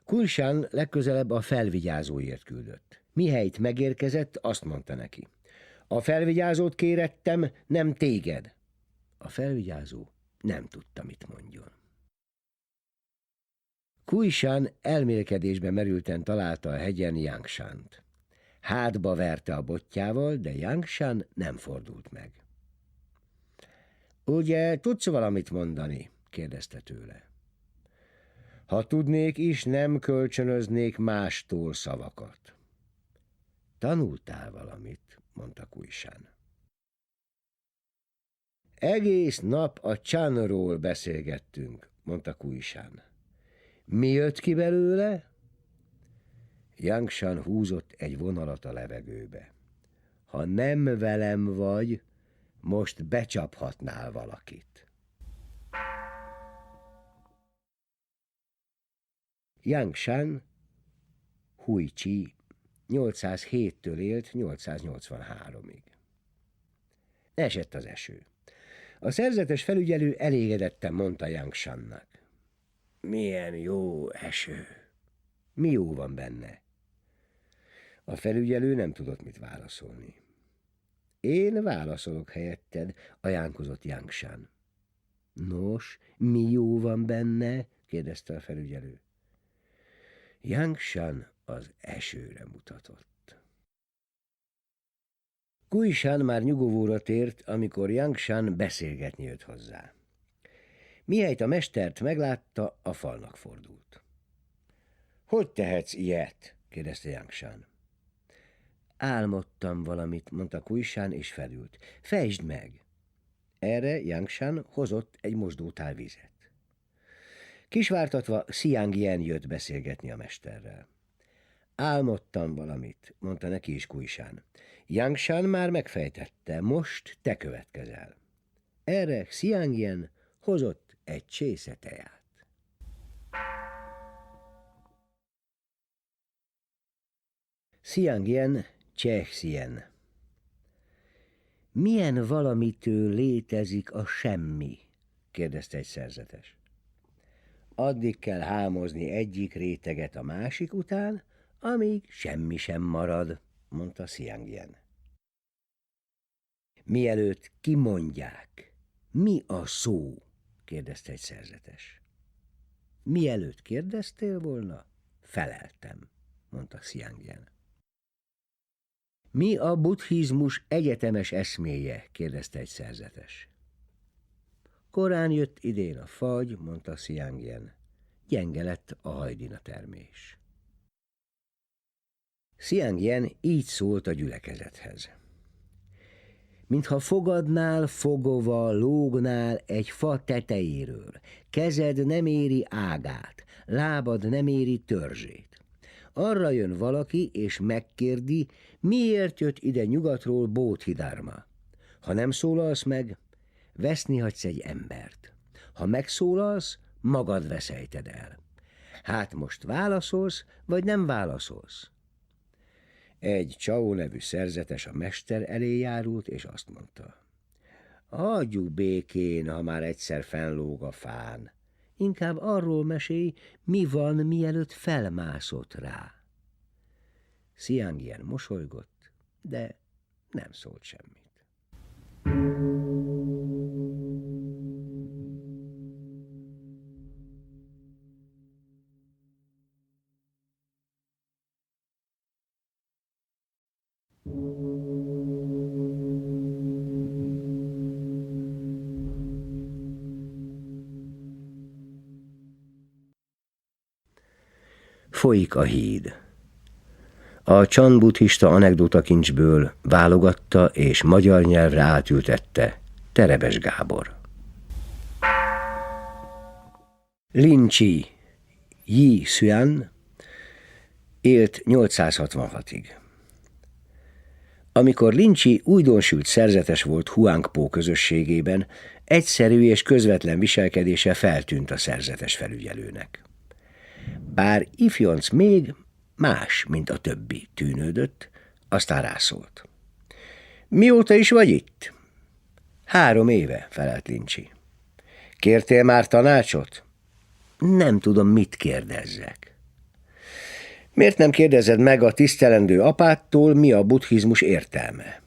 Kuishan legközelebb a felvigyázóért küldött. Mihelyt megérkezett, azt mondta neki. A felvigyázót kérettem, nem téged. A felvigyázó nem tudta, mit mondjon. Kuishan elmélkedésbe merülten találta a hegyen Yangshant. Hátba verte a botjával, de Yangshan nem fordult meg. Ugye tudsz valamit mondani? kérdezte tőle. Ha tudnék is, nem kölcsönöznék mástól szavakat. Tanultál valamit, mondta Kuishan. Egész nap a Chanról beszélgettünk, mondta Kuishan. Mi jött ki belőle? Yangshan húzott egy vonalat a levegőbe. Ha nem velem vagy, most becsaphatnál valakit. Yangshan Huichi 807-től élt 883-ig. Esett az eső. A szerzetes felügyelő elégedetten mondta Yangshannak. Milyen jó eső! Mi jó van benne? A felügyelő nem tudott mit válaszolni. Én válaszolok helyetted, ajánlkozott Yangshan. Nos, mi jó van benne? kérdezte a felügyelő. Yangshan az esőre mutatott. Kuishan már nyugovóra tért, amikor Yangshan beszélgetni jött hozzá. Mihelyt a mestert meglátta, a falnak fordult. Hogy tehetsz ilyet? kérdezte Yangshan. Álmodtam valamit, mondta Kuishan, és felült. Fejtsd meg! Erre Yangshan hozott egy mosdótál vizet. Kisvártatva Xiang Yen jött beszélgetni a mesterrel. Álmodtam valamit, mondta neki is Kuishan. Yangshan már megfejtette, most te következel. Erre Xiang Yen hozott egy csésze teját. Xiangyan Chexien. Milyen valamitől létezik a semmi? Kérdezte egy szerzetes. Addig kell hámozni egyik réteget a másik után, amíg semmi sem marad, mondta Xiangyan. Mielőtt kimondják, mi a szó? Kérdezte egy szerzetes. Mielőtt kérdeztél volna, feleltem, mondta Xiangyan. Mi a buddhizmus egyetemes eszméje? Kérdezte egy szerzetes. Korán jött idén a fagy, mondta Xiangyan. Gyenge lett a hajdina termés. Xiangyan így szólt a gyülekezethez. Mintha fogadnál fogova, lógnál egy fa tetejéről, kezed nem éri ágát, lábad nem éri törzsét. Arra jön valaki, és megkérdi, miért jött ide nyugatról Bodhidharma. Ha nem szólalsz meg, veszni hagysz egy embert. Ha megszólalsz, magad veszejted el. Hát most válaszolsz, vagy nem válaszolsz? Egy Csao nevű szerzetes a mester elé járult, és azt mondta. Hagyjuk békén, ha már egyszer fennlóg a fán. Inkább arról mesélj, mi van, mielőtt felmászott rá. Xiangyan mosolygott, de nem szólt semmit. Folyik a híd. A chan buddhista anekdotakincsből válogatta és magyar nyelvre átültette Terebes Gábor. Lin-Chi Yi Xuan élt 866-ig. Amikor Lin-Chi újdonsült szerzetes volt Huangpo közösségében, egyszerű és közvetlen viselkedése feltűnt a szerzetes felügyelőnek. Bár ifjonc még más, mint a többi tűnődött, aztán rászólt. Mióta is vagy itt? 3 éve, felelt Lin-Chi. Kértél már tanácsot? Nem tudom, mit kérdezzek. Miért nem kérdezed meg a tisztelendő apától, mi a buddhizmus értelme?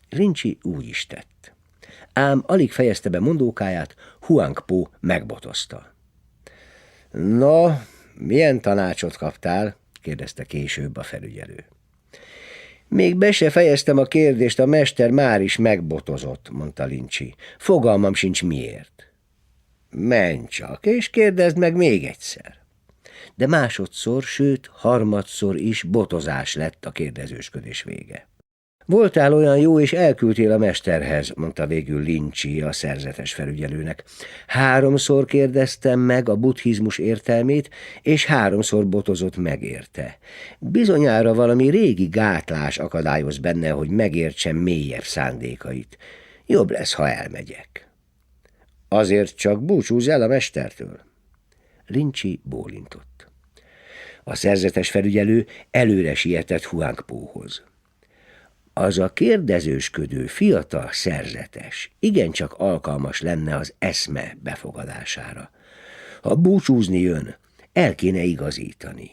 Lin-Chi úgy is tett. Ám alig fejezte be mondókáját, Huangpo megbotozta. No, milyen tanácsot kaptál? Kérdezte később a felügyelő. Még be se fejeztem a kérdést, a mester már is megbotozott, mondta Lin-Chi. Fogalmam sincs miért. Menj csak, és kérdezd meg még egyszer. De másodszor, sőt, harmadszor is botozás lett a kérdezősködés vége. Voltál olyan jó, és elküldtél a mesterhez, mondta végül Lin-Chi a szerzetes felügyelőnek. 3-szor kérdeztem meg a buddhizmus értelmét, és 3-szor botozott megérte. Bizonyára valami régi gátlás akadályoz benne, hogy megértsem mélyebb szándékait. Jobb lesz, ha elmegyek. Azért csak búcsúzz el a mestertől. Lin-Chi bólintott. A szerzetes felügyelő előre sietett Huangpóhoz. Az a kérdezősködő fiatal szerzetes igencsak alkalmas lenne az eszme befogadására. Ha búcsúzni jön, el kéne igazítani.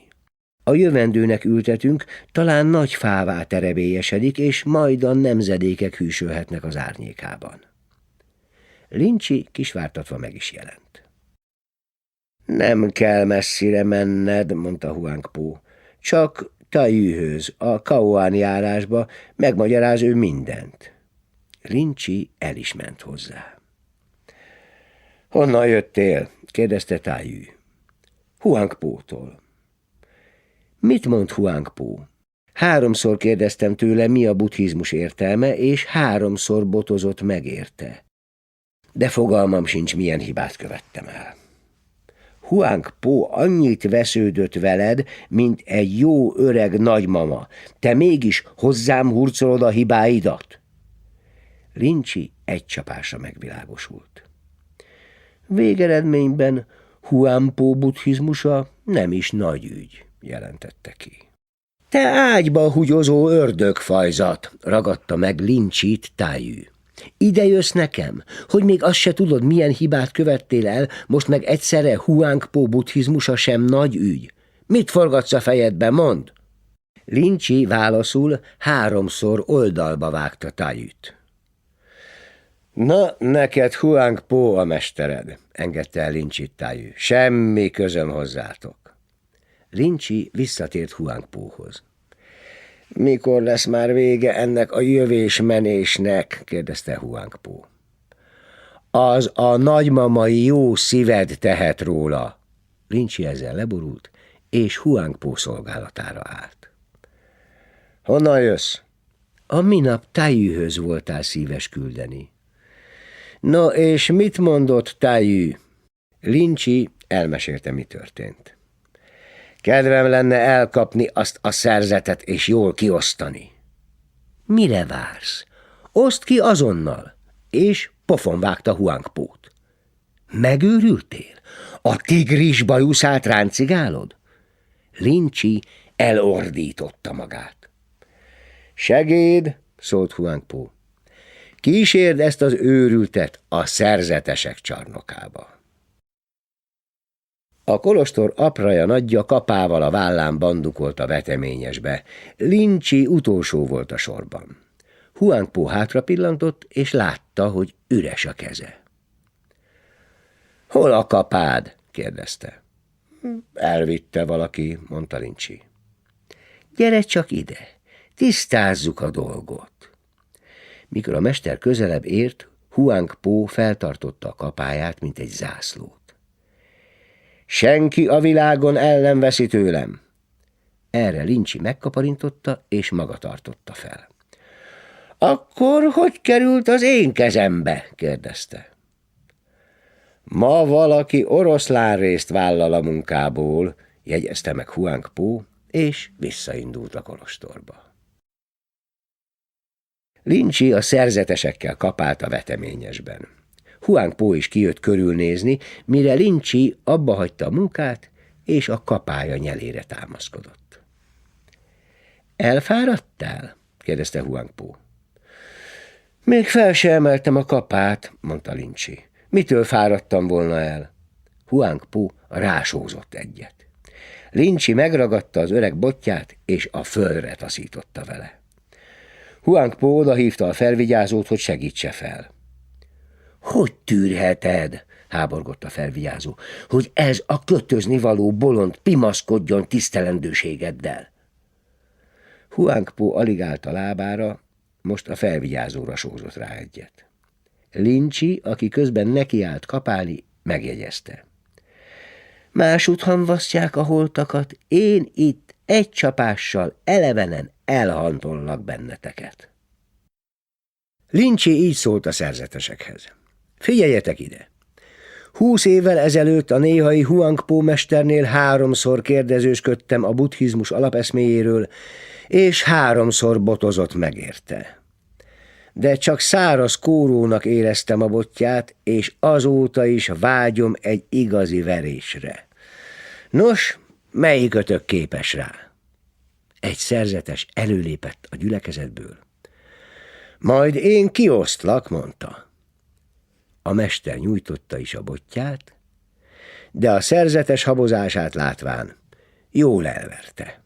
A jövendőnek ültetünk, talán nagy fává terebélyesedik, és majd a nemzedékek hűsölhetnek az árnyékában. Lin-Chi kisvártatva meg is jelent. Nem kell messzire menned, mondta Huangpo, csak Taiyühöz, a Kaoán járásba, megmagyaráz ő mindent. Lin-Chi el is ment hozzá. Honnan jöttél? kérdezte Taiyü. Huangpótól. Mit mond Huangpo? 3-szor kérdeztem tőle, mi a buddhizmus értelme, és 3-szor botozott megérte. De fogalmam sincs, milyen hibát követtem el. Huangpo annyit vesződött veled, mint egy jó öreg nagymama. Te mégis hozzám hurcolod a hibáidat? Lin-Chi egy csapásra megvilágosult. Végeredményben Huangpo buddhizmusa nem is nagy ügy, jelentette ki. Te ágyba húgyozó ördögfajzat, ragadta meg Lin-Csit Taiyu. Ide jössz nekem, hogy még azt se tudod, milyen hibát követtél el, most meg egyszerre Huangpo buddhizmusa sem nagy ügy. Mit forgatsz a fejedbe, mondd? Lin-Chi válaszul 3-szor oldalba vágta Taiyut. Na, neked Huangpo a mestered, engedte el Lin-Csit Taiyu. Semmi közöm hozzátok. Lin-Chi visszatért Huangpohoz. Mikor lesz már vége ennek a jövés-menésnek? Kérdezte Huangpo. Az a nagymamai jó szíved tehet róla. Lin-Chi ezzel leborult, és Huangpo szolgálatára állt. Honnan jössz? A minap Taiyuhöz voltál szíves küldeni. No, és mit mondott Taiyu? Lin-Chi elmesélte, mi történt. Kedvem lenne elkapni azt a szerzetet és jól kiosztani. Mire vársz? Oszd ki azonnal, és pofon vágta Huangpót. Megőrültél? A tigris bajuszát ráncigálod? Lin-Chi elordította magát. Segéd, szólt Huangpo. Kísérd ezt az őrültet a szerzetesek csarnokába. A kolostor apraja nagyja kapával a vállán bandukolt a veteményesbe. Lin-Chi utolsó volt a sorban. Huangpo hátra pillantott, és látta, hogy üres a keze. Hol a kapád? kérdezte. Elvitte valaki, mondta Lin-Chi. Gyere csak ide, tisztázzuk a dolgot. Mikor a mester közelebb ért, Huangpo feltartotta a kapáját, mint egy zászlót. Senki a világon el nem veszi tőlem. Erre Lin-Chi megkaparintotta, és maga tartotta fel. Akkor hogy került az én kezembe? kérdezte. Ma valaki oroszlánrészt vállal a munkából, jegyezte meg Huangpo, és visszaindult a kolostorba. Lin-Chi a szerzetesekkel kapált a veteményesben. Huangpo is kijött körülnézni, mire Lin-Chi abba hagyta a munkát, és a kapája nyelére támaszkodott. Elfáradtál? kérdezte Huangpo. Még fel se emeltem a kapát, mondta Lin-Chi. Mitől fáradtam volna el? Huangpo rásózott egyet. Lin-Chi megragadta az öreg botját, és a földre taszította vele. Huangpo odahívta a felvigyázót, hogy segítse fel. Hogy tűrheted, háborgott a felvigyázó, hogy ez a kötözni való bolond pimaszkodjon tisztelendőségeddel? Huangpo alig állt a lábára, most a felvigyázóra sózott rá egyet. Lin-Chi, aki közben nekiállt kapálni, megjegyezte. Másút hamvasztják a holtakat, én itt egy csapással elevenen elhantollak benneteket. Lin-Chi így szólt a szerzetesekhez. Figyeljetek ide! 20 évvel ezelőtt a néhai Huangpo mesternél 3-szor kérdezősködtem a buddhizmus alapeszméjéről, és 3-szor botozott megérte. De csak száraz kórónak éreztem a botját, és azóta is vágyom egy igazi verésre. Nos, melyikötök képes rá? Egy szerzetes előlépett a gyülekezetből. Majd én kiosztlak, mondta. A mester nyújtotta is a botját, de a szerzetes habozását látván jól elverte.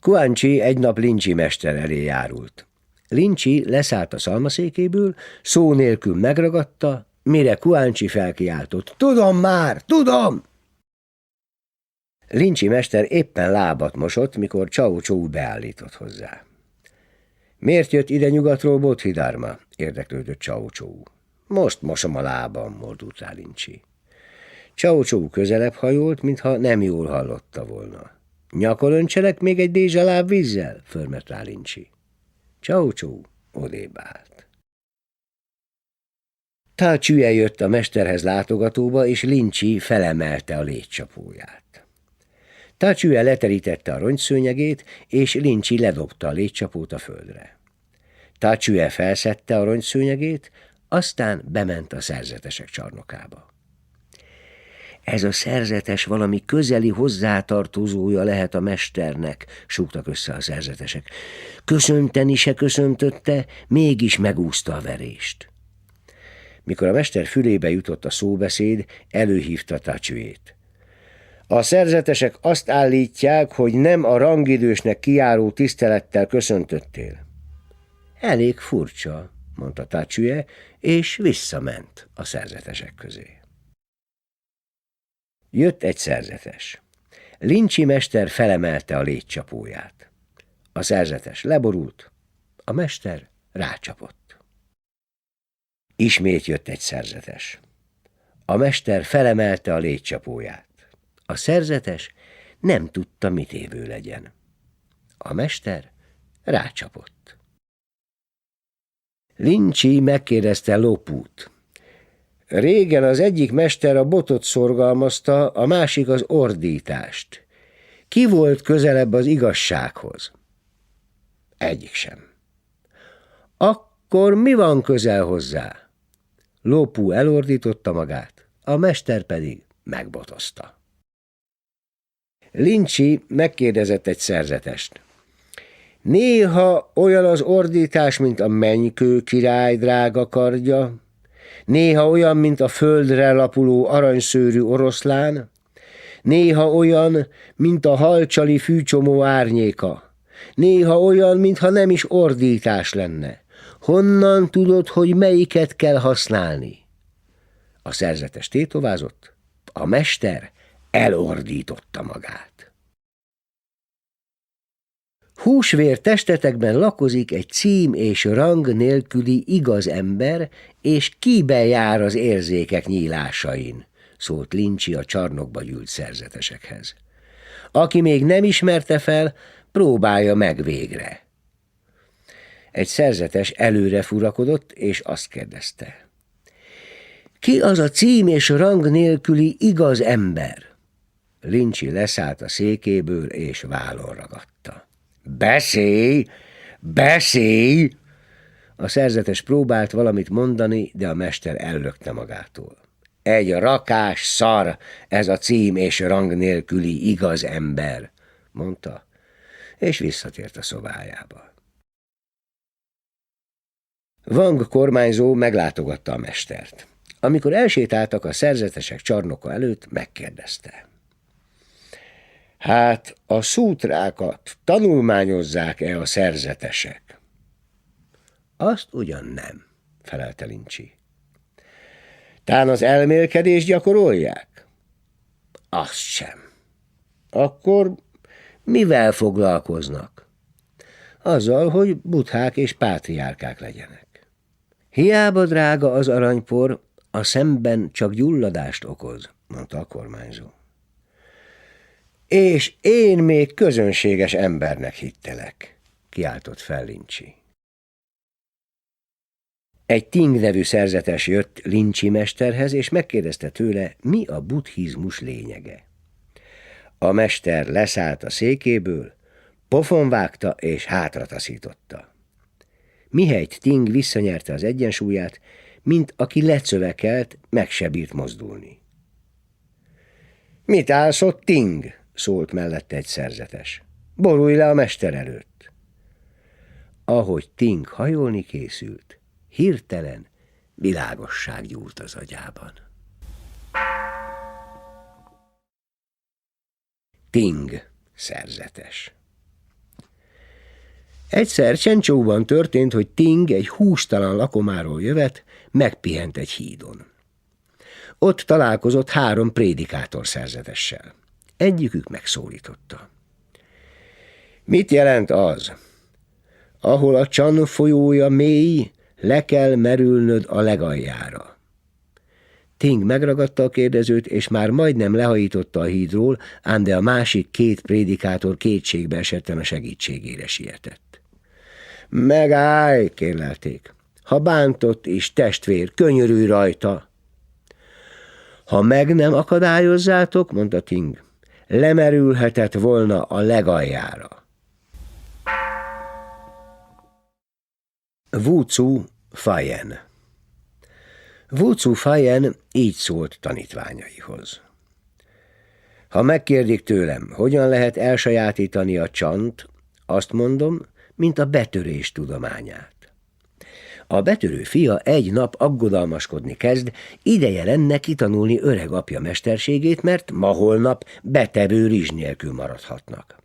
Quan-Chi egy nap Lin-Chi mester elé járult. Lin-Chi leszállt a szalmaszékéből, szó nélkül megragadta, mire Quan-Chi felkiáltott. Tudom már, tudom! Lin-Chi mester éppen lábat mosott, mikor Cao Chou beállított hozzá. Miért jött ide nyugatról Bodhidharma? Érdeklődött Cao Chou. Most mosom a lábam, mordult rá Lin-Chi. Cao Chou közelebb hajolt, mintha nem jól hallotta volna. Nyakon öntselek még egy dézsaláb vízzel? Förmet rá Lin-Chi. Cao Chou odébb állt. Ta Csüe jött a mesterhez látogatóba, és Lin-Chi felemelte a légycsapóját. Ta Csüe leterítette a rongyszőnyegét, és Lin-Chi ledobta a légycsapót a földre. Ta Csüe felszedte a rongyszőnyegét, Aztán bement a szerzetesek csarnokába. Ez a szerzetes valami közeli hozzátartozója lehet a mesternek, súgtak össze a szerzetesek. Köszönteni se köszöntötte, mégis megúszta a verést. Mikor a mester fülébe jutott a szóbeszéd, előhívta Tacsüét. A szerzetesek azt állítják, hogy nem a rangidősnek kijáró tisztelettel köszöntöttél. Elég furcsa, mondta Tacsüe, és visszament a szerzetesek közé. Jött egy szerzetes. Lincsi mester felemelte a légycsapóját. A szerzetes leborult, a mester rácsapott. Ismét jött egy szerzetes. A mester felemelte a légycsapóját. A szerzetes nem tudta, mit évő legyen. A mester rácsapott. Lincsi megkérdezte Lopút. Régen az egyik mester a botot szorgalmazta, a másik az ordítást. Ki volt közelebb az igazsághoz? Egyik sem. Akkor mi van közel hozzá? Lopú elordította magát, a mester pedig megbotozta. Lincsi megkérdezett egy szerzetest. Néha olyan az ordítás, mint a Menykő király drága kardja, néha olyan, mint a földre lapuló aranyszőrű oroszlán, néha olyan, mint a halcsali fűcsomó árnyéka, néha olyan, mintha nem is ordítás lenne. Honnan tudod, hogy melyiket kell használni? A szerzetes tétovázott, a mester elordította magát. Húsvér testetekben lakozik egy cím és rang nélküli igaz ember, és kibe jár az érzékek nyílásain, szólt Lincsi a csarnokba gyűlt szerzetesekhez. Aki még nem ismerte fel, próbálja meg végre. Egy szerzetes előre furakodott, és azt kérdezte. Ki az a cím és rang nélküli igaz ember? Lincsi leszállt a székéből, és vállon ragadta. Beszélj! Beszélj! A szerzetes próbált valamit mondani, de a mester ellökte magától. Egy rakás szar ez a cím és rang nélküli igaz ember, mondta, és visszatért a szobájába. Wang kormányzó meglátogatta a mestert. Amikor elsétáltak a szerzetesek csarnoka előtt, megkérdezte. Hát a szútrákat tanulmányozzák-e a szerzetesek? Azt ugyan nem, felelte Lincsi. Tán az elmélkedést gyakorolják? Azt sem. Akkor mivel foglalkoznak? Azzal, hogy buddhák és pátriárkák legyenek. Hiába drága az aranypor, a szemben csak gyulladást okoz, mondta a kormányzó. És én még közönséges embernek hittelek, kiáltott fel Lincsi. Egy Ting nevű szerzetes jött Lincsi mesterhez, és megkérdezte tőle, mi a buddhizmus lényege. A mester leszállt a székéből, pofon vágta és hátra taszította. Mihelyt Ting visszanyerte az egyensúlyát, mint aki lecövekelt, meg se bírt mozdulni. Mit állsz ott, Ting? Szólt mellette egy szerzetes. Borulj le a mester előtt. Ahogy Ting hajolni készült, hirtelen világosság gyúlt az agyában. Ting szerzetes. Egyszer Csencsóban történt, hogy Ting egy hústalan lakomáról jövet, megpihent egy hídon. Ott találkozott 3 prédikátor szerzetessel. Egyikük megszólította. Mit jelent az? Ahol a Csan folyója mély, le kell merülnöd a legaljára. Ting megragadta a kérdezőt, és már majdnem lehajította a hídról, ám de a másik 2 prédikátor kétségbe esetten a segítségére sietett. Megállj, kérlelték. Ha bántott is, testvér, könyörülj rajta. Ha meg nem akadályozzátok, mondta Ting, lemerülhetett volna a legaljára. Wu Zu Fayen. Wu Zu Fayen így szólt tanítványaihoz. Ha megkérdik tőlem, hogyan lehet elsajátítani a csant, azt mondom, mint a betörés tudományát. A betörő fia egy nap aggodalmaskodni kezd, ideje lenne kitanulni öreg apja mesterségét, mert ma-holnap betevő rizs nélkül maradhatnak.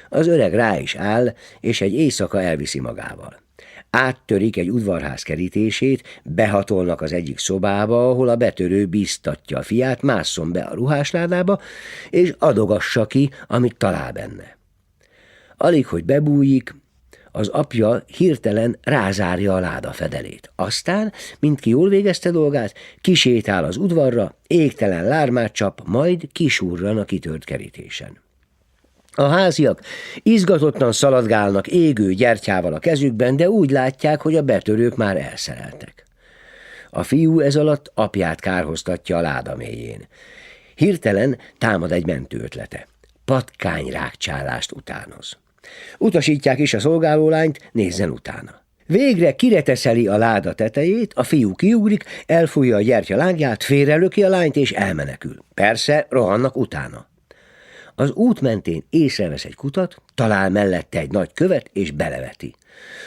Az öreg rá is áll, és egy éjszaka elviszi magával. Áttörik egy udvarház kerítését, behatolnak az egyik szobába, ahol a betörő bíztatja a fiát, másszon be a ruhásládába, és adogassa ki, amit talál benne. Alig, hogy bebújik, az apja hirtelen rázárja a láda fedelét. Aztán, mint ki jól végezte dolgát, kisétál az udvarra, égtelen lármát csap, majd kisurran a kitört kerítésen. A háziak izgatottan szaladgálnak égő gyertyával a kezükben, de úgy látják, hogy a betörők már elszereltek. A fiú ez alatt apját kárhoztatja a láda mélyén. Hirtelen támad egy mentő ötlete. Patkányrákcsálást utánoz. Utasítják is a szolgálólányt, nézzen utána. Végre kireteszeli a láda tetejét, a fiú kiugrik, elfújja a gyertya lángját, félrelöki a lányt és elmenekül. Persze, rohannak utána. Az út mentén észrevesz egy kutat, talál mellette egy nagy követ és beleveti.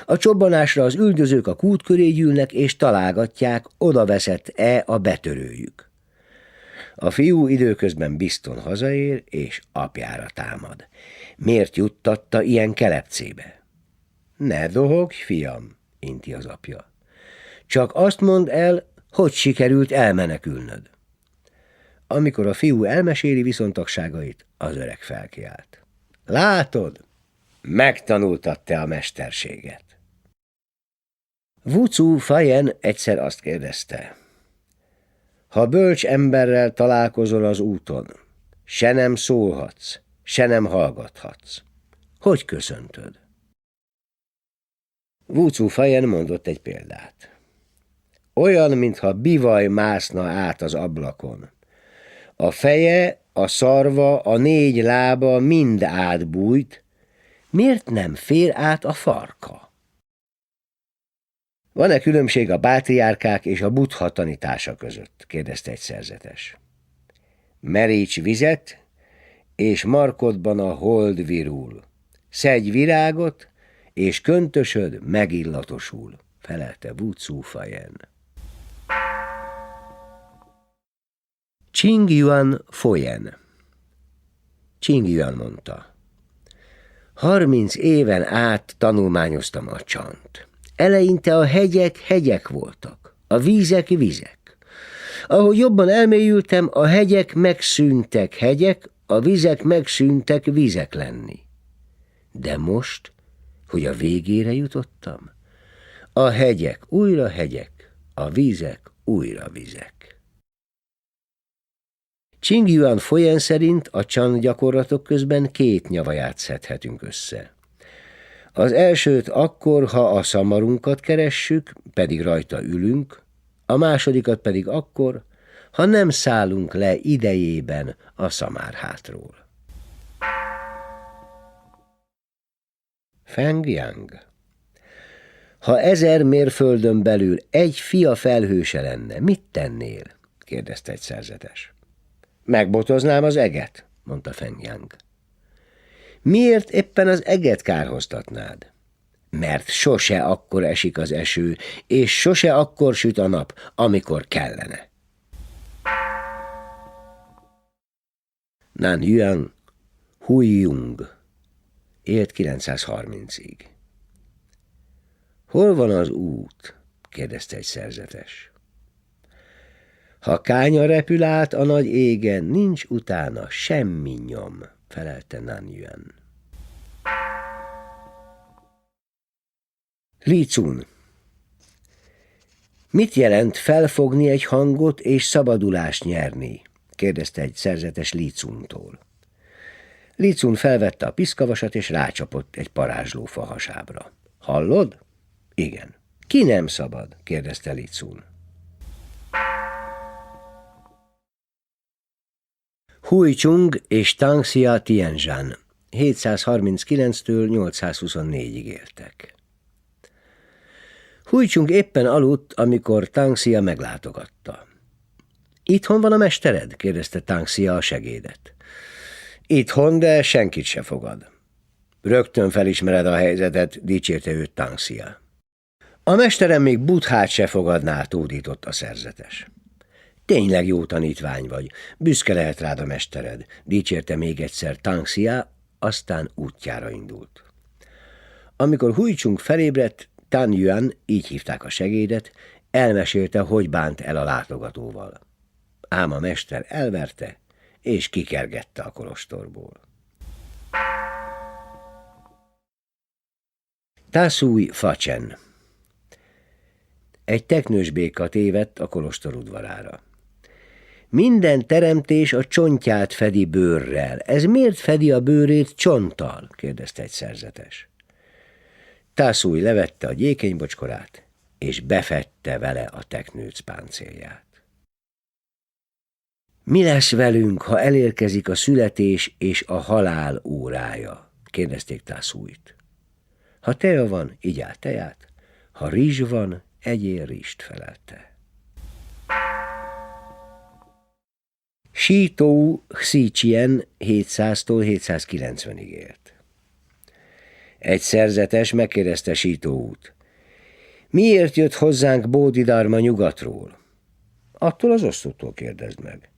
A csobbanásra az üldözők a kút köré gyűlnek és találgatják, oda veszett-e a betörőjük. A fiú időközben bizton hazaér és apjára támad. Miért juttatta ilyen kelepcébe? Ne dohogj, fiam, inti az apja. Csak azt mondd el, hogy sikerült elmenekülnöd. Amikor a fiú elmeséli viszontagságait, az öreg felkiált. Látod, megtanultad te a mesterséget. Wu Zu Fayen egyszer azt kérdezte. Ha bölcs emberrel találkozol az úton, se nem szólhatsz, se nem hallgathatsz. Hogy köszöntöd? Wu Zu Fayen mondott egy példát. Olyan, mintha bivaj mászna át az ablakon. A feje, a szarva, a 4 lába mind átbújt, miért nem fér át a farka? Van-e különbség a bátriárkák és a Buddha tanítása között? Kérdezte egy szerzetes. Meríts vizet, és markodban a hold virul. Szedj virágot, és köntösöd megillatosul, felelte Wu Zu Fayen. Qingyuan Foyen. Qingyuan mondta. 30 éven át tanulmányoztam a csant. Eleinte a hegyek hegyek voltak, a vízek vizek. Ahogy jobban elmélyültem, a hegyek megszűntek hegyek, a vizek megszűntek vizek lenni. De most, hogy a végére jutottam, a hegyek újra hegyek, a vízek újra vizek. Qingyuan Foyen szerint a csan gyakorlatok közben 2 nyavaját szedhetünk össze. Az elsőt akkor, ha a szamarunkat keressük, pedig rajta ülünk, a másodikat pedig akkor, ha nem szállunk le idejében a szamárhátról. Feng Yang. Ha 1000 mérföldön belül egy fia felhőse lenne, mit tennél? Kérdezte egy szerzetes. Megbotoznám az eget, mondta Feng Yang. Miért éppen az eget kárhoztatnád? Mert sose akkor esik az eső, és sose akkor süt a nap, amikor kellene. Nanyuan Huiyong élt 930-ig. Hol van az út? Kérdezte egy szerzetes. Ha kánya repül át a nagy égen, nincs utána semmi nyom, felelte Nanyuan. Li Cun. Mit jelent felfogni egy hangot és szabadulást nyerni? Kérdezte egy szerzetes Li Cuntól. Li Cun felvette a piszkavasat és rácsapott egy parázslófa hasábra. Hallod? Igen. Ki nem szabad? Kérdezte Li Cun. Huichung és Tangxia Tianzhan 739-től 824-ig éltek. Huichung éppen aludt, amikor Tang Xia meglátogatta. Itthon van a mestered? kérdezte Tang Xia a segédet. Itthon, de senkit se fogad. Rögtön felismered a helyzetet, dicsérte őt Tang Xia. A mesterem még Buddhát se fogadná, tódított a szerzetes. Tényleg jó tanítvány vagy, büszke lehet rád a mestered, dicsérte még egyszer Tang Xia, aztán útjára indult. Amikor Huichung felébredt, Tan Yuan, így hívták a segédet, elmesélte, hogy bánt el a látogatóval. Ám a mester elverte, és kikergette a kolostorból. Tasui Facsen. Egy teknős béka tévedt a kolostor udvarára. Minden teremtés a csontját fedi bőrrel. Ez miért fedi a bőrét csonttal? kérdezte egy szerzetes. Tasui levette a gyékenybocskorát, és befette vele a teknőc páncélját. Mi lesz velünk, ha elérkezik a születés és a halál órája? kérdezték Tasuit. Ha teja van, igyál teját, ha rizs van, egyél rizst, felelte. Sítou Xi-chien 700-tól 790-ig élt. Egy szerzetes megkérdezte Sítóút. Miért jött hozzánk Bódidharma nyugatról? Attól az osztótól kérdezd meg.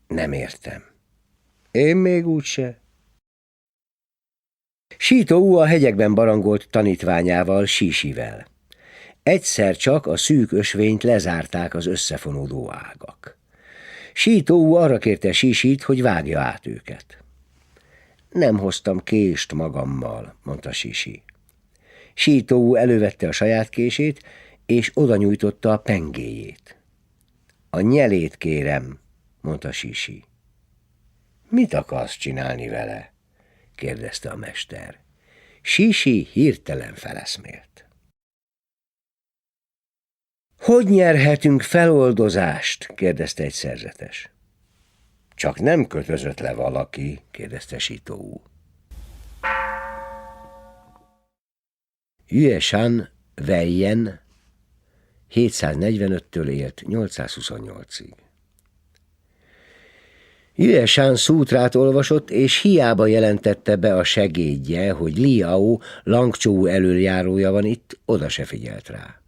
Nem értem. Én még úgyse. Sítou a hegyekben barangolt tanítványával, Sísivel. Egyszer csak a szűk ösvényt lezárták az összefonódó ágak. Sítou arra kérte Sísit, hogy vágja át őket. Nem hoztam kést magammal, mondta Sisi. Sítou elővette a saját kését, és oda nyújtotta a pengéjét. A nyelét kérem, mondta Sisi. Mit akarsz csinálni vele? kérdezte a mester. Sisi hirtelen feleszmélt. Hogy nyerhetünk feloldozást? kérdezte egy szerzetes. Csak nem kötözött le valaki? kérdezte Sítou. Yue Shan Weiyen 745-től élt 828-ig. Yue Shan szútrát olvasott, és hiába jelentette be a segédje, hogy Liao Langcsó elöljárója van itt, oda se figyelt rá.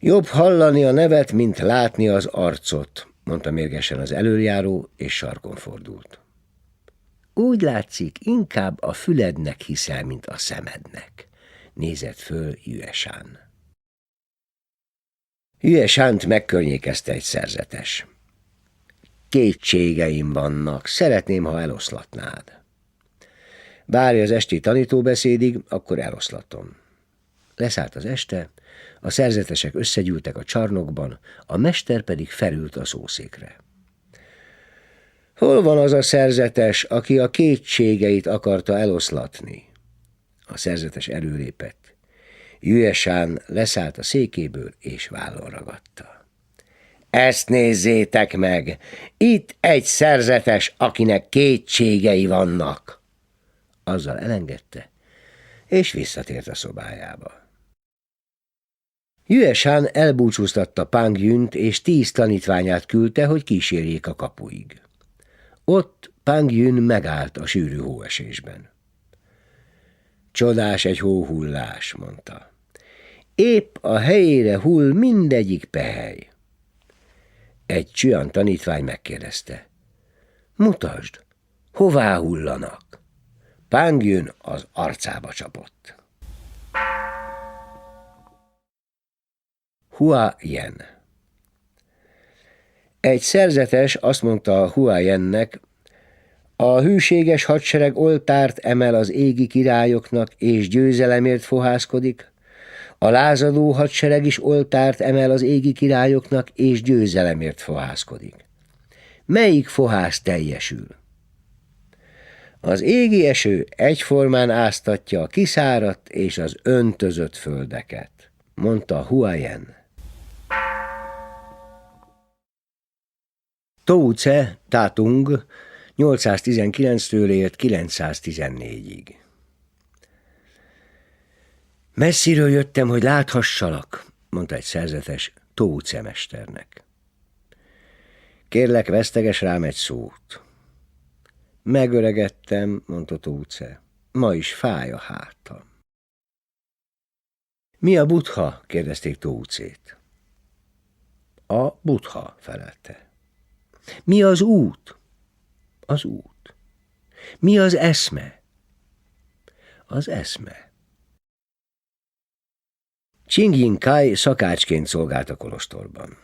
Jobb hallani a nevet, mint látni az arcot, mondta mérgesen az elöljáró, és sarkon fordult. Úgy látszik, inkább a fülednek hiszel, mint a szemednek, nézett föl Yue Shan. Yue Shant megkörnyékezte egy szerzetes. Kétségeim vannak, szeretném, ha eloszlatnád. Várj az esti tanítóbeszédig, akkor eloszlatom. Leszállt az este, a szerzetesek összegyűltek a csarnokban, a mester pedig felült a szószékre. Hol van az a szerzetes, aki a kétségeit akarta eloszlatni? A szerzetes előlépett. Yue Shan leszállt a székéből, és vállon ragadta. Ezt nézzétek meg! Itt egy szerzetes, akinek kétségei vannak! Azzal elengedte, és visszatért a szobájába. Yue Shan elbúcsúztatta Pang Yunt, és 10 tanítványát küldte, hogy kísérjék a kapuig. Ott Pang Yun megállt a sűrű hóesésben. Csodás egy hóhullás, mondta. Épp a helyére hull mindegyik pehely. Egy Csuan tanítvány megkérdezte. Mutasd, hová hullanak? Pang Yun az arcába csapott. Hua Yen. Egy szerzetes azt mondta Hua Yennek, a hűséges hadsereg oltárt emel az égi királyoknak, és győzelemért fohászkodik, a lázadó hadsereg is oltárt emel az égi királyoknak, és győzelemért fohászkodik. Melyik fohász teljesül? Az égi eső egyformán áztatja a kiszáradt és az öntözött földeket, mondta Hua Yen. Tou Tse Tatung 819-től élt 914-ig. Messziről jöttem, hogy láthassalak, mondta egy szerzetes Tóce mesternek. Kérlek, veszteges rám egy szót. Megöregedtem, mondta Tóce. Ma is fáj a hátam. Mi a Buddha? Kérdezték Tócét. A Buddha, felelte. Mi az út? Az út. Mi az eszme? Az eszme. Csingyin Kai szakácsként szolgált a kolostorban.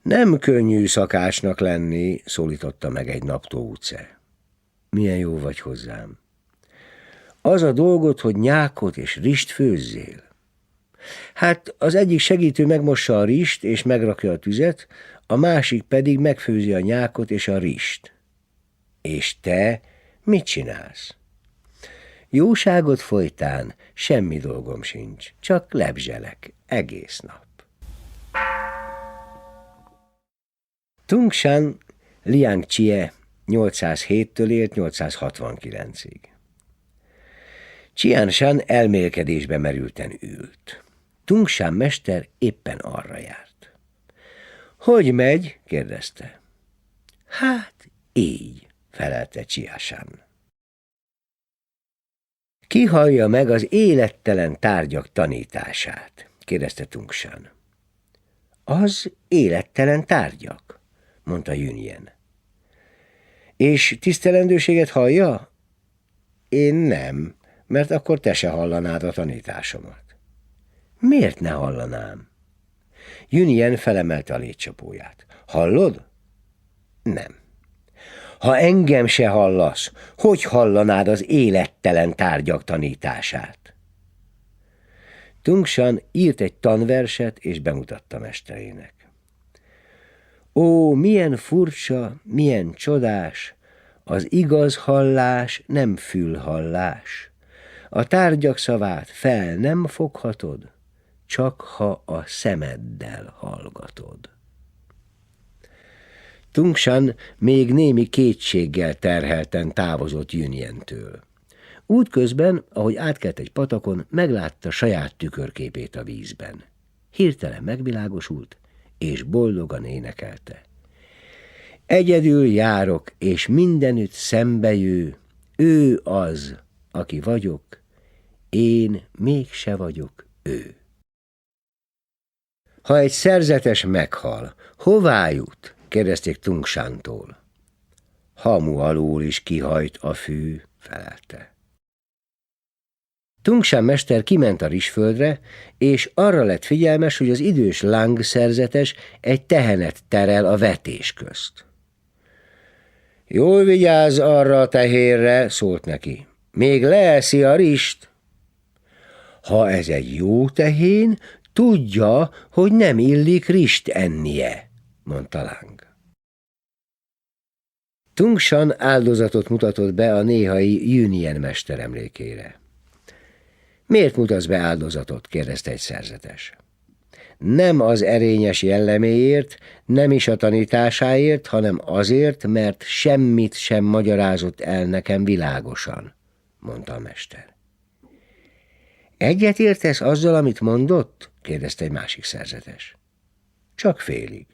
Nem könnyű szakácsnak lenni, szólította meg egy nap Tóce. Milyen jó vagy hozzám. Az a dolgod, hogy nyákot és rist főzzél. Hát az egyik segítő megmossa a rist és megrakja a tüzet, a másik pedig megfőzi a nyákot és a rist. És te mit csinálsz? Jóságot folytán semmi dolgom sincs, csak lebzselek egész nap. Tung Shan Liang Chie 807-től élt 869-ig. Qian Shan elmélkedésbe merülten ült. Tung Shan mester éppen arra járt. Hogy megy? kérdezte. Hát így, felelte Qian Shan. Ki hallja meg az élettelen tárgyak tanítását? kérdezte Tung Shan. Az élettelen tárgyak, mondta Yunyen. És tisztelendőséget hallja? Én nem, mert akkor te se hallanád a tanításomat. Miért ne hallanám? Yunyen felemelte a létcsapóját. Hallod? Nem. Ha engem se hallasz, hogy hallanád az élettelen tárgyak tanítását? Tung Shan írt egy tanverset, és bemutatta mesterének. Ó, milyen furcsa, milyen csodás, az igaz hallás nem fülhallás. A tárgyak szavát fel nem foghatod, csak ha a szemeddel hallgatod. Tung Shan még némi kétséggel terhelten távozott Yunyentől. Útközben, ahogy átkelt egy patakon, meglátta saját tükörképét a vízben. Hirtelen megvilágosult, és boldogan énekelte. Egyedül járok, és mindenütt szembejő, ő az, aki vagyok, én mégse vagyok ő. Ha egy szerzetes meghal, hová jut? kérdezték Tung Shantól. Hamu alól is kihajt a fű, felelte. Tung Shan mester kiment a rizsföldre, és arra lett figyelmes, hogy az idős Lang szerzetes egy tehenet terel a vetés közt. Jól vigyázz arra a tehérre, szólt neki. Még leeszi a rist. Ha ez egy jó tehén, tudja, hogy nem illik rist ennie, mondta Lang. Tung Shan áldozatot mutatott be a néhai Yunyen mester emlékére. Miért mutatsz be áldozatot? kérdezte egy szerzetes. Nem az erényes jelleméért, nem is a tanításáért, hanem azért, mert semmit sem magyarázott el nekem világosan, mondta a mester. Egyet értesz azzal, amit mondott? kérdezte egy másik szerzetes. Csak félig.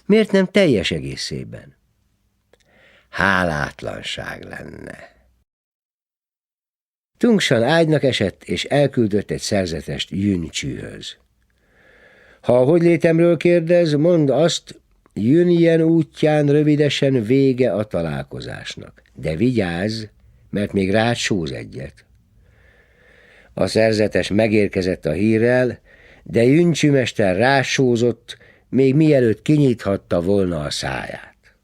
Miért nem teljes egészében? Hálátlanság lenne. Tung Shan ágynak esett, és elküldött egy szerzetest Yuncsühöz. Ha a hogylétemről kérdez, mondd azt, Yunyen útján rövidesen vége a találkozásnak. De vigyázz, mert még rád sóz egyet. A szerzetes megérkezett a hírrel, de Yuncsü mester rásózott, még mielőtt kinyithatta volna a száját.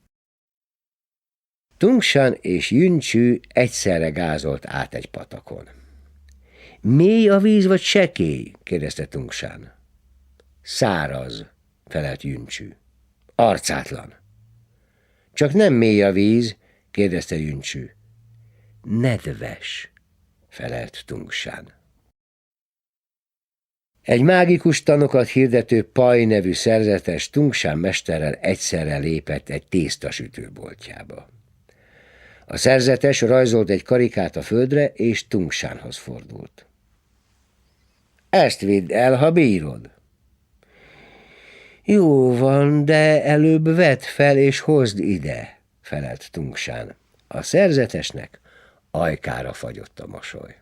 Tung Shan és Yuncsü egyszerre gázolt át egy patakon. Mély a víz vagy sekély? kérdezte Tung Shan. Száraz, felelt Yuncsü. Arcátlan. Csak nem mély a víz? kérdezte Yuncsü. Nedves, felelt Tung Shan. Egy mágikus tanokat hirdető Pai nevű szerzetes Tung Shan mesterrel egyszerre lépett egy tésztasütőboltjába. A szerzetes rajzolt egy karikát a földre, és Tung Shanhoz fordult. Ezt vidd el, ha bírod. Jó van, de előbb vedd fel és hozd ide, felelt Tung San. A szerzetesnek ajkára fagyott a mosoly.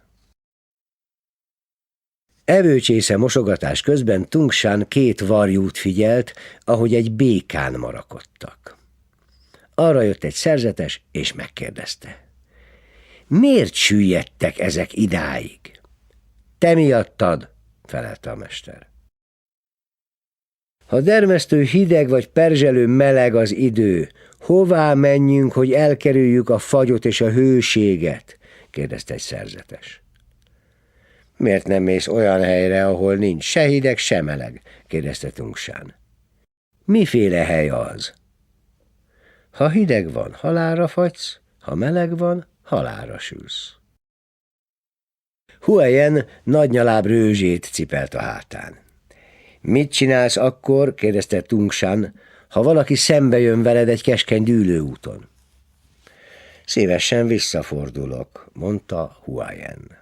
Evőcsésze mosogatás közben Tung San 2 varjút figyelt, ahogy egy békán marakodtak. Arra jött egy szerzetes, és megkérdezte. Miért süllyedtek ezek idáig? Te miattad, felelte a mester. Ha dermesztő hideg vagy perzselő meleg az idő, hová menjünk, hogy elkerüljük a fagyot és a hőséget? Kérdezte egy szerzetes. Miért nem mész olyan helyre, ahol nincs se hideg, se meleg? Kérdezte Tung San. Miféle hely az? Ha hideg van, halálra fagysz, ha meleg van, halálra sülsz. Huayen nagynyaláb rőzsét cipelt a hátán. Mit csinálsz akkor, kérdezte Tung San, ha valaki szembe jön veled egy keskeny dűlőúton? Szívesen visszafordulok, mondta Huayen.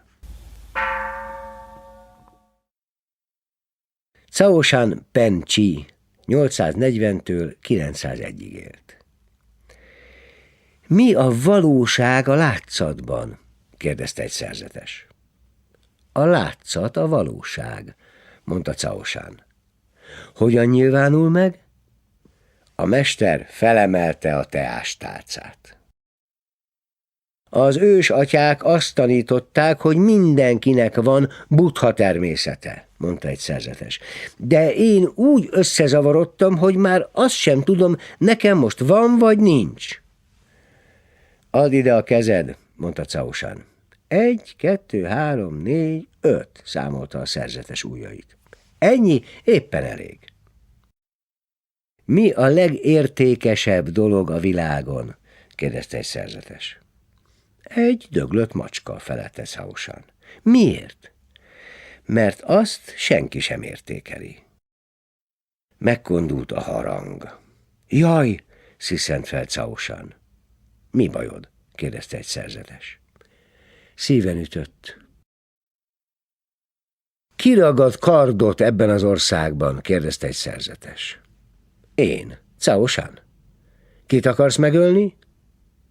Cao Shan Pen Chi 840-től 901-ig élt. Mi a valóság a látszatban? Kérdezte egy szerzetes. A látszat a valóság, mondta Cao Shan. Hogyan nyilvánul meg? A mester felemelte a teástálcát. Az ős atyák azt tanították, hogy mindenkinek van Buddha természete, mondta egy szerzetes. De én úgy összezavarodtam, hogy már azt sem tudom, nekem most van vagy nincs. Add ide a kezed, mondta Cao Shan. 1, 2, 3, 4, 5, számolta a szerzetes ujjait. Ennyi éppen elég. Mi a legértékesebb dolog a világon? Kérdezte egy szerzetes. Egy döglött macska, felelte Cao Shan. Miért? Mert azt senki sem értékeli. Megkondult a harang. Jaj, sziszent fel Cao Shan. Mi bajod? Kérdezte egy szerzetes. Szíven ütött. Ki ragad kardot ebben az országban? Kérdezte egy szerzetes. Én, Cao Shan. Kit akarsz megölni?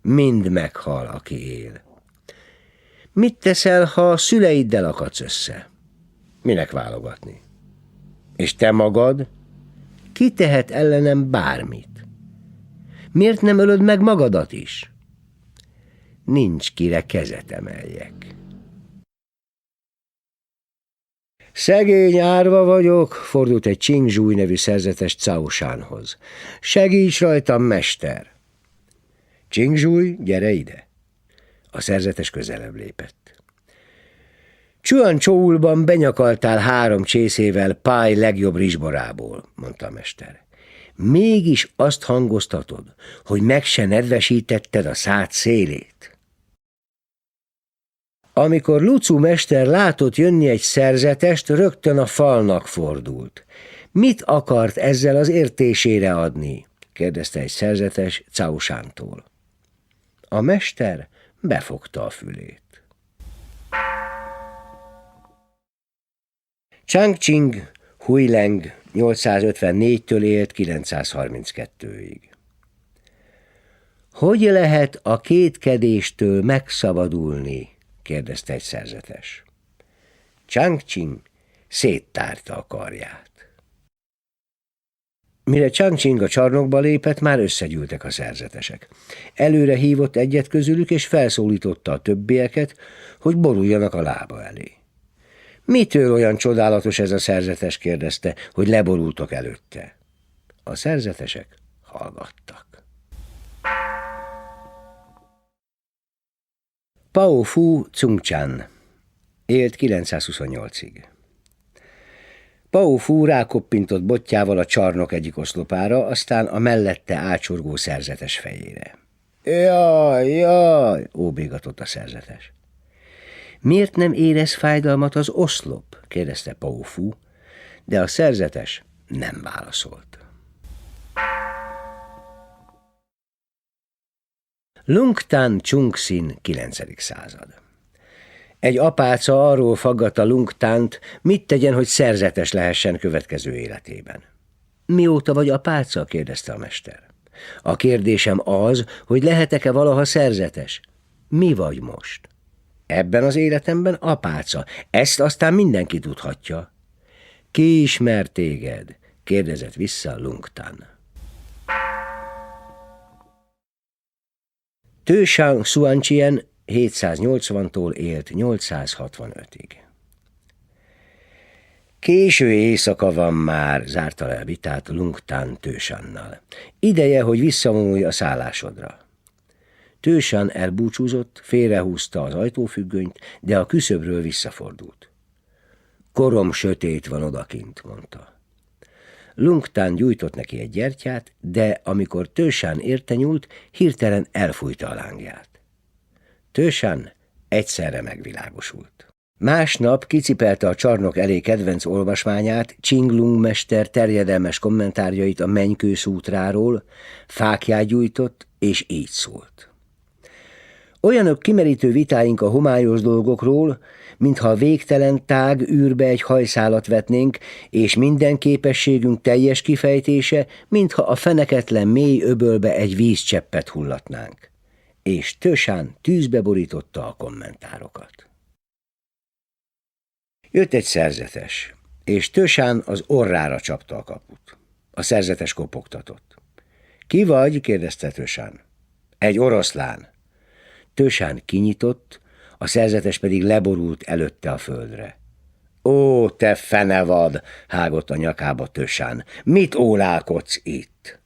Mind meghal, aki él. Mit teszel, ha a szüleiddel akadsz össze? Minek válogatni? És te magad? Ki tehet ellenem bármit? Miért nem ölöd meg magadat is? Nincs kire kezet emeljek. Szegény árva vagyok, fordult egy Ching Zhui nevű szerzetes Cao Shanhoz. Segíts rajtam, mester! Ching Zhui, gyere ide! A szerzetes közelebb lépett. Chuan-Choulban benyakaltál 3 csészével Pai legjobb rizsborából, mondta a mester. Mégis azt hangoztatod, hogy meg se nedvesítetted a szád szélét. Amikor Lucu mester látott jönni egy szerzetest, rögtön a falnak fordult. Mit akart ezzel az értésére adni? Kérdezte egy szerzetes Cao Shantól. A mester befogta a fülét. Changqing Huileng 854-től élt 932-ig. Hogy lehet a kétkedéstől megszabadulni? Kérdezte egy szerzetes. Changqing széttárta a karját. Mire Changqing a csarnokba lépett, már összegyűltek a szerzetesek. Előre hívott egyet közülük, és felszólította a többieket, hogy boruljanak a lába elé. Mitől olyan csodálatos ez a szerzetes? Kérdezte, hogy leborultok előtte. A szerzetesek hallgattak. Pao Fu Tsung-chan élt 928-ig. Pao Fu rákoppintott botjával a csarnok egyik oszlopára, aztán a mellette ácsorgó szerzetes fejére. Jaj, jaj, óbégatott a szerzetes. Miért nem érez fájdalmat az oszlop? Kérdezte Pao Fu, de a szerzetes nem válaszolt. Lungtan Chungsin 9. század. Egy apáca arról faggatta Lung Tant, mit tegyen, hogy szerzetes lehessen következő életében. Mióta vagy apáca? kérdezte a mester. A kérdésem az, hogy lehetek-e valaha szerzetes? Mi vagy most? Ebben az életemben apáca. Ezt aztán mindenki tudhatja. Ki ismer téged? Kérdezett vissza Lung Tan. Tu Shang Xuanqian 780-tól élt 865-ig. Késő éjszaka van már, zárta le a vitát Lung Tan Tu Shannal. Ideje, hogy visszavonulj a szállásodra. Tu Shan elbúcsúzott, félrehúzta az ajtófüggönyt, de a küszöbről visszafordult. Korom sötét van odakint, mondta. Lung Tan gyújtott neki egy gyertyát, de amikor Tu Shan érte nyúlt, hirtelen elfújta a lángját. Tu Shan egyszerre megvilágosult. Másnap kicipelte a csarnok elé kedvenc olvasmányát, Ching Lung mester terjedelmes kommentárjait a Menykő szútráról, fáklyát gyújtott, és így szólt. Olyanok kimerítő vitáink a homályos dolgokról, mintha a végtelen tág űrbe egy hajszálat vetnénk, és minden képességünk teljes kifejtése, mintha a feneketlen mély öbölbe egy vízcseppet hullatnánk. És Tu Shan tűzbe borította a kommentárokat. Jött egy szerzetes, és Tu Shan az orrára csapta a kaput. A szerzetes kopogtatott. Ki vagy? kérdezte Tu Shan. Egy oroszlán. Tu Shan kinyitott, a szerzetes pedig leborult előtte a földre. Ó, te fenevad, hágott a nyakába Tu Shan. Mit ólálkodsz itt?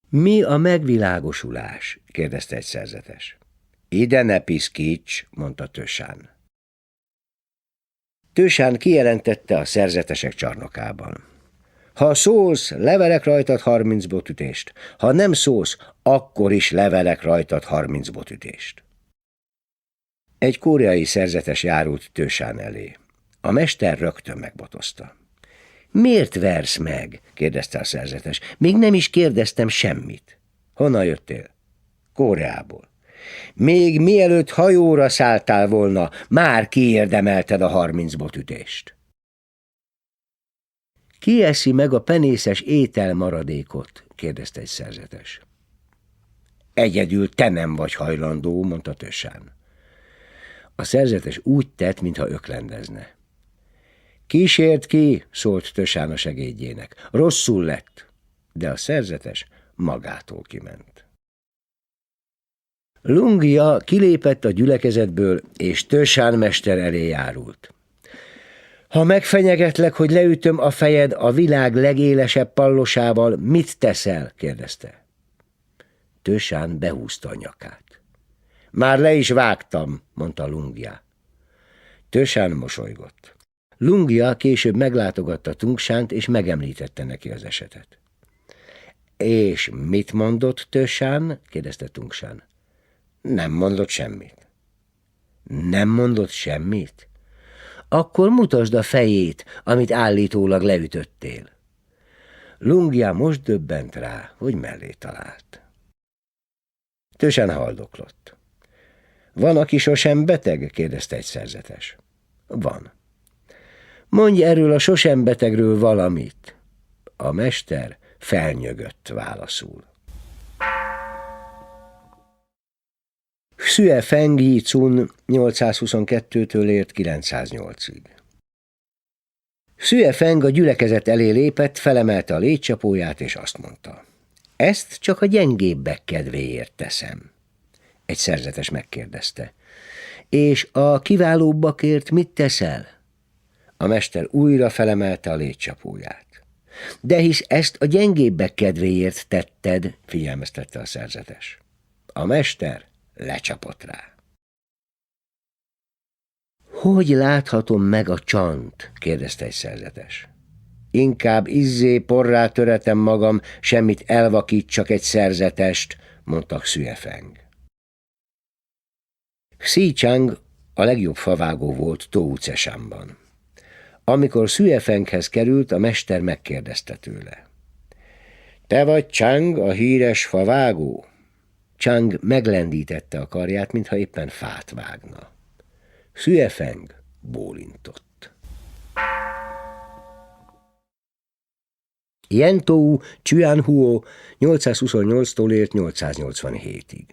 Mi a megvilágosulás? kérdezte egy szerzetes. Ide ne piszkíts, mondta Tu Shan. Tu Shan kijelentette a szerzetesek csarnokában. Ha szólsz, leverek rajtad 30 botütést. Ha nem szólsz, akkor is leverek rajtad 30 botütést. Egy koreai szerzetes járult Tu Shan elé. A mester rögtön megbotozta. Miért versz meg? kérdezte a szerzetes. Még nem is kérdeztem semmit. Honnan jöttél? Koreából. Még mielőtt hajóra szálltál volna, már kiérdemelted a 30 botütést. Ki eszi meg a penészes ételmaradékot? kérdezte egy szerzetes. Egyedül te nem vagy hajlandó, mondta Tu Shan. A szerzetes úgy tett, mintha öklendezne. Kísért ki, szólt Tu Shan a segédjének. Rosszul lett, de a szerzetes magától kiment. Lungia kilépett a gyülekezetből, és Tu Shan mester elé járult. Ha megfenyegetlek, hogy leütöm a fejed a világ legélesebb pallosával, mit teszel? kérdezte. Tu Shan behúzta a nyakát. Már le is vágtam, mondta Lungia. Tu Shan mosolygott. Lungia később meglátogatta Tung Shant, és megemlítette neki az esetet. És mit mondott Tu Shan? kérdezte Tung Shan. Nem mondott semmit. Nem mondott semmit? Akkor mutasd a fejét, amit állítólag leütöttél. Lungia most döbbent rá, hogy mellé talált. Tu Shan haldoklott. Van, aki sosem beteg? kérdezte egy szerzetes. Van. Mondj erről a sosem betegről valamit. A mester felnyögött válaszul. Xue Feng Yi-cun 822-től ért 908-ig. Xue Feng a gyülekezet elé lépett, felemelte a létcsapóját, és azt mondta. Ezt csak a gyengébbek kedvéért teszem. Egy szerzetes megkérdezte. És a kiválóbbakért mit teszel? A mester újra felemelte a létcsapóját. De hisz ezt a gyengébbek kedvéért tetted, figyelmeztette a szerzetes. A mester lecsapott rá. Hogy láthatom meg a csant? kérdezte egy szerzetes. Inkább izzé porrá töretem magam, semmit elvakítsak egy szerzetest, mondta Xue Feng. Xi Chang a legjobb favágó volt Tou Ceshanban. Amikor Xue Fenghez került, a mester megkérdezte tőle. Te vagy Chang, a híres favágó? Chang meglendítette a karját, mintha éppen fát vágna. Szüefeng bólintott. Yen-tou Csüan-huo 828-tól élt 887-ig.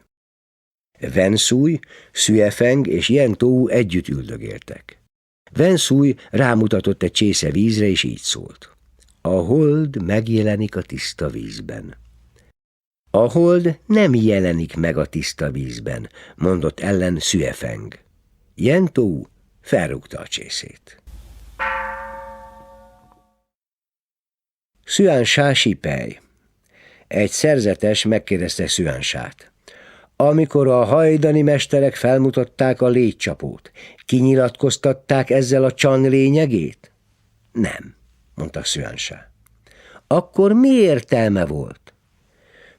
Wen-szúj, Szüefeng és Yen-tou együtt üldögéltek. Wen-szúj rámutatott egy csésze vízre, és így szólt: a hold megjelenik a tiszta vízben. A hold nem jelenik meg a tiszta vízben, mondott ellen Szüefeng. Yen-tou felrúgta a csészét. Szüan-sá Sipej. Egy szerzetes megkérdezte Szüan-sát: amikor a hajdani mesterek felmutatták a légycsapót, kinyilatkoztatták ezzel a csan lényegét? Nem, mondta Szüan-sá. Akkor mi értelme volt?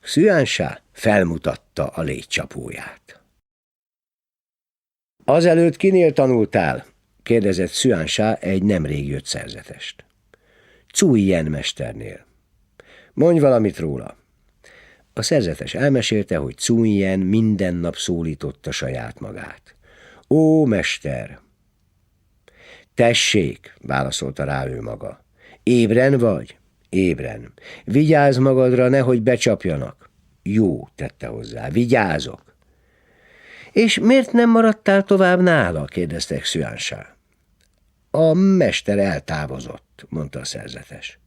Szüan-sá felmutatta a légycsapóját. Azelőtt kinél tanultál? Kérdezett Szüan-sá egy nemrég jött szerzetest. Cui-jen mesternél. Mondj valamit róla. A szerzetes elmesélte, hogy Cui-jen minden nap szólította saját magát. Ó, mester! Tessék, válaszolta rá ő maga. Ébren vagy? Ébren. Vigyázz magadra, nehogy becsapjanak. Jó, tette hozzá, vigyázok. És miért nem maradtál tovább nála? Kérdezte Szüan-sá. A mester eltávozott, mondta a szerzetes.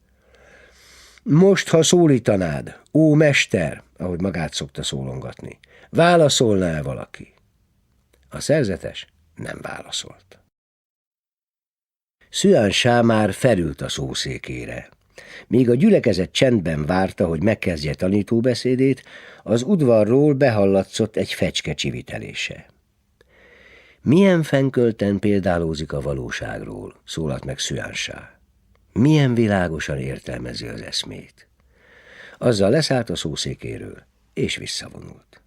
Most, ha szólítanád, ó mester, ahogy magát szokta szólongatni, válaszolná-e valaki? A szerzetes nem válaszolt. Szüan-sá már felült a szószékére. Míg a gyülekezet csendben várta, hogy megkezdje tanítóbeszédét, az udvarról behallatszott egy fecske csivitelése. Milyen fenkölten példálózik a valóságról, szólalt meg Szüan-sá. Milyen világosan értelmezi az eszmét. Azzal leszállt a szószékéről, és visszavonult.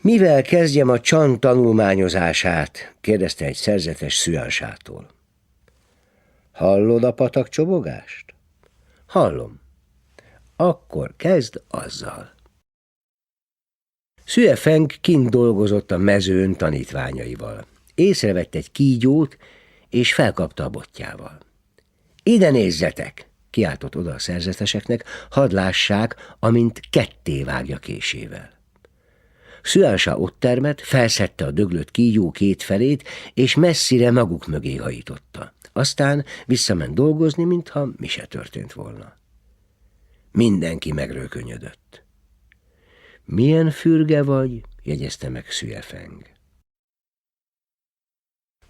Mivel kezdjem a csan tanulmányozását? Kérdezte egy szerzetes Szüan-sától. Hallod a patak csobogást? Hallom. Akkor kezd azzal. Szüefeng kint dolgozott a mezőn tanítványaival. Észrevett egy kígyót, és felkapta a botjával. Ide nézzetek! Kiáltott oda a szerzeteseknek, hadd lássák, amint ketté vágja késével. Szüan-sá ott termett, felszedte a döglött kígyó két felét, és messzire maguk mögé hajította. Aztán visszament dolgozni, mintha mi se történt volna. Mindenki megrőkönyödött. Milyen fürge vagy? Jegyezte meg Szüefeng.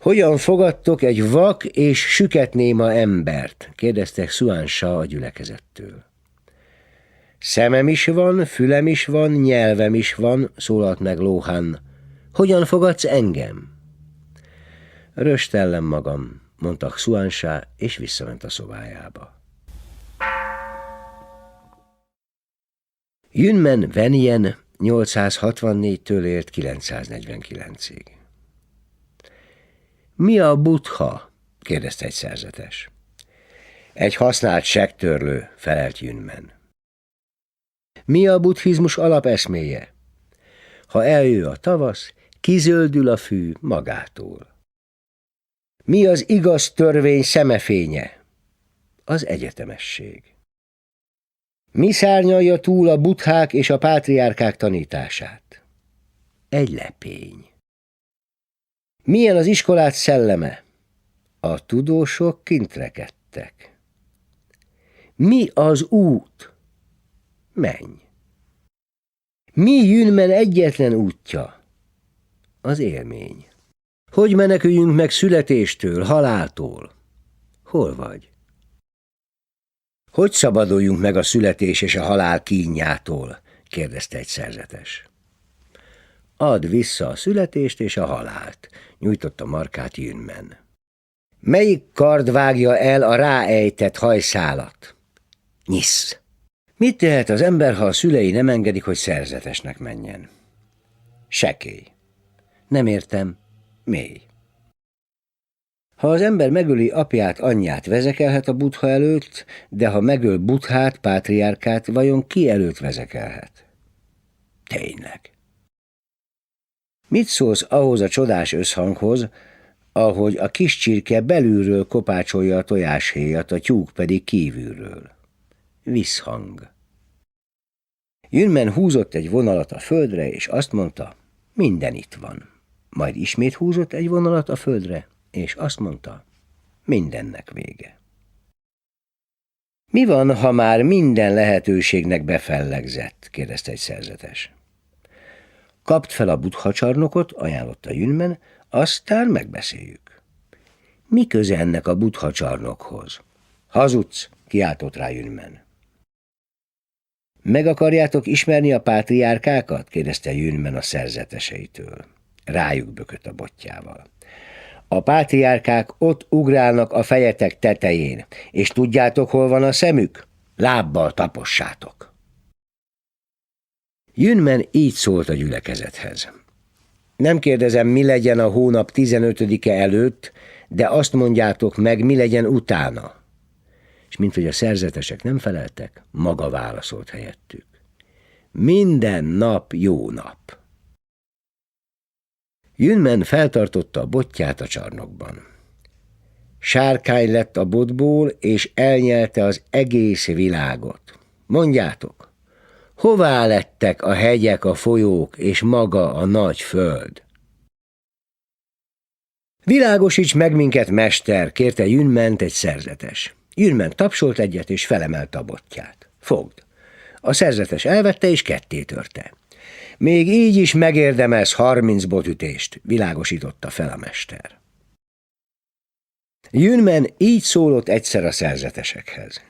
Hogyan fogadtok egy vak és süketnéma embert? Kérdezte Szüan-sá a gyülekezettől. Szemem is van, fülem is van, nyelvem is van, szólalt meg Lóhan. Hogyan fogadsz engem? Röstellem magam, mondta Szüan-sá, és visszament a szobájába. Yunmen Wenjen 864-től élt 949-ig. Mi a buddha? Kérdezte egy szerzetes. Egy használt segtörlő, felelt Yunmen. Mi a buddhizmus alapeszméje? Ha eljö a tavasz, kizöldül a fű magától. Mi az igaz törvény szemefénye? Az egyetemesség. Mi szárnyalja túl a buddhák és a pátriárkák tanítását? Egy lepény. Milyen az iskolát szelleme? A tudósok kint rekedtek. Mi az út? Menj. Mi Yunmen egyetlen útja? Az élmény. Hogy meneküljünk meg születéstől, haláltól? Hol vagy? Hogy szabaduljunk meg a születés és a halál kínjától? Kérdezte egy szerzetes. Add vissza a születést és a halált, nyújtotta markát Yunmen. Melyik kard vágja el a ráejtett hajszálat? Nyisz. Mit tehet az ember, ha a szülei nem engedik, hogy szerzetesnek menjen? Sekély. Nem értem. Mély. Ha az ember megöli apját, anyját, vezekelhet a buddha előtt, de ha megöl buddhát, pátriárkát, vajon ki előtt vezekelhet? Tényleg. Mit szólsz ahhoz a csodás összhanghoz, ahogy a kis csirke belülről kopácsolja a tojáshéjat, a tyúk pedig kívülről? Visszhang. Jünmen húzott egy vonalat a földre, és azt mondta, minden itt van. Majd ismét húzott egy vonalat a földre, és azt mondta, mindennek vége. Mi van, ha már minden lehetőségnek befellegzett? Kérdezte egy szerzetes. Kapd fel a Buddha csarnokot, ajánlotta Jünmen, aztán megbeszéljük. Mi köze ennek a Buddha csarnokhoz? Hazudsz, kiáltott rá Jünmen. Meg akarjátok ismerni a pátriárkákat? Kérdezte Jünmen a szerzeteseitől. Rájuk bökött a botjával. A pátriárkák ott ugrálnak a fejetek tetején, és tudjátok, hol van a szemük? Lábbal tapossátok. Jünmen így szólt a gyülekezethez. Nem kérdezem, mi legyen a hónap 15-e előtt, de azt mondjátok meg, mi legyen utána. És minthogy a szerzetesek nem feleltek, maga válaszolt helyettük. Minden nap jó nap. Jünmen feltartotta a botját a csarnokban. Sárkány lett a botból, és elnyelte az egész világot. Mondjátok, hová lettek a hegyek, a folyók, és maga a nagy föld? Világosíts meg minket, mester, kérte Jünment egy szerzetes. Jünmen tapsolt egyet, és felemelte a botját. Fogd! A szerzetes elvette, és ketté törte. Még így is megérdemelsz 30 botütést, világosította fel a mester. Jünmen így szólott egyszer a szerzetesekhez.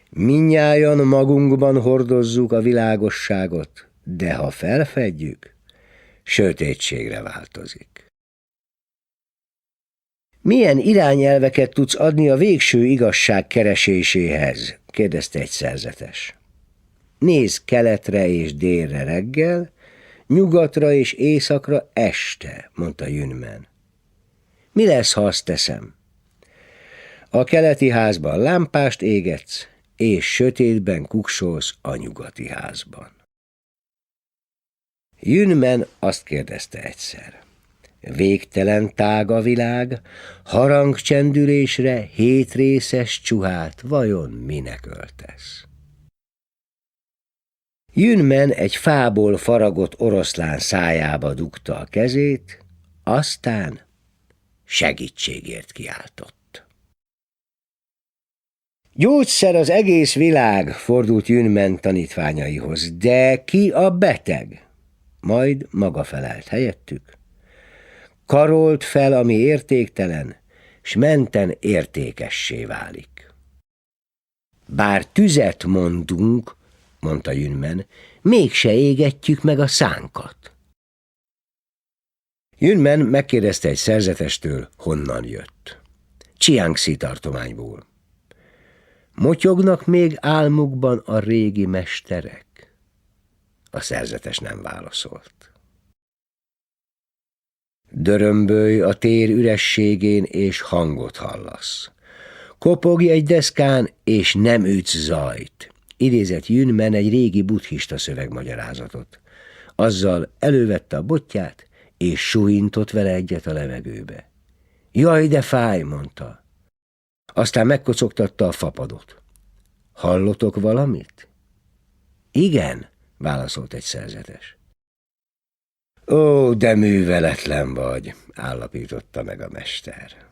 Mindnyájan magunkban hordozzuk a világosságot, de ha felfedjük, sötétségre változik. Milyen irányelveket tudsz adni a végső igazság kereséséhez? Kérdezte egy szerzetes. Nézz keletre és délre reggel, nyugatra és északra este, mondta Jünmen. Mi lesz, ha azt teszem? A keleti házban lámpást égetsz, és sötétben kuksolsz a nyugati házban. Jünmen azt kérdezte egyszer. Végtelen tág a világ, harangcsendülésre 7 részes csuhát vajon minek öltesz? Jünmen egy fából faragott oroszlán szájába dugta a kezét, aztán segítségért kiáltott. Gyógyszer az egész világ, fordult Jünmen tanítványaihoz, de ki a beteg? Majd maga felelt helyettük. Karolt fel, ami értéktelen, s menten értékessé válik. Bár tüzet mondunk, mondta Jünmen, mégse égetjük meg a szánkat. Jünmen megkérdezte egy szerzetestől, honnan jött. Csiangszí tartományból. Motyognak még álmukban a régi mesterek? A szerzetes nem válaszolt. Dörömbölj a tér ürességén, és hangot hallasz. Kopogj egy deszkán, és nem ütsz zajt. Idézett Jünmen egy régi buddhista szövegmagyarázatot. Azzal elővette a botját, és suhintott vele egyet a levegőbe. Jaj, de fáj, mondta. Aztán megkocogtatta a fapadot. Hallotok valamit? Igen, válaszolt egy szerzetes. Ó, de műveletlen vagy, állapította meg a mester.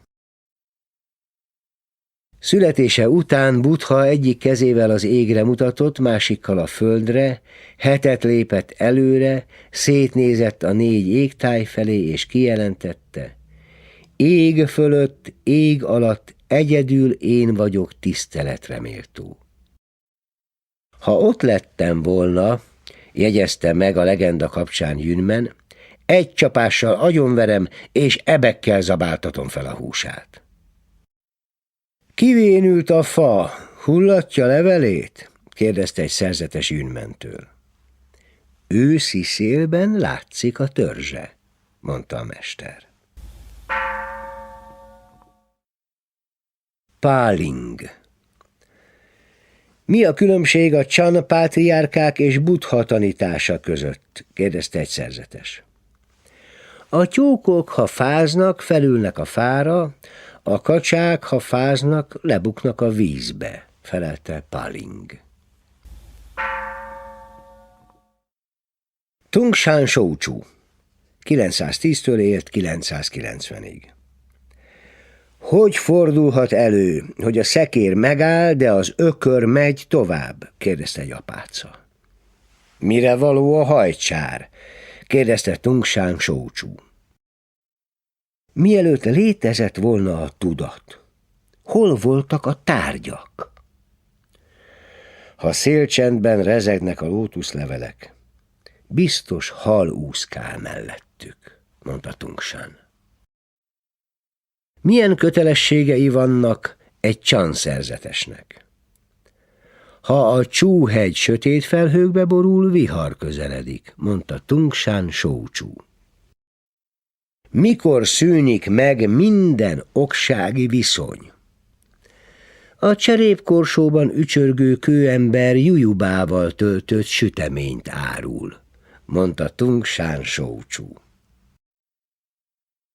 Születése után Buddha egyik kezével az égre mutatott, másikkal a földre, hetet lépett előre, szétnézett a 4 égtáj felé, és kijelentette: ég fölött, ég alatt egyedül én vagyok tiszteletre méltó. Ha ott lettem volna, jegyezte meg a legenda kapcsán Jünmen, egy csapással agyonverem, és ebekkel zabáltatom fel a húsát. Kivénült a fa, hullatja levelét? Kérdezte egy szerzetes Jünmentől. Őszi szélben látszik a törzse, mondta a mester. Páling. Mi a különbség a Chan pátriárkák és Buddha tanítása között? Kérdezte egy szerzetes. A tyúkok, ha fáznak, felülnek a fára, a kacsák, ha fáznak, lebuknak a vízbe, felelte Paling. Tung Shan Shouchu 910-től élt 990-ig. Hogy fordulhat elő, hogy a szekér megáll, de az ökör megy tovább? Kérdezte egy apáca. Mire való a hajcsár? Kérdezte Tung Shan Shouchu. Mielőtt létezett volna a tudat, hol voltak a tárgyak? Ha szélcsendben rezegnek a lótuszlevelek, biztos hal úszkál mellettük, mondta Tung Shan. Milyen kötelességei vannak egy Chan szerzetesnek? Ha a Csú-hegy sötét felhőkbe borul, vihar közeledik, mondta Tung Shan Shouchu. Mikor szűnik meg minden oksági viszony? A cserépkorsóban ücsörgő kőember jujubával töltött süteményt árul, mondta Tung Shan Shouchu.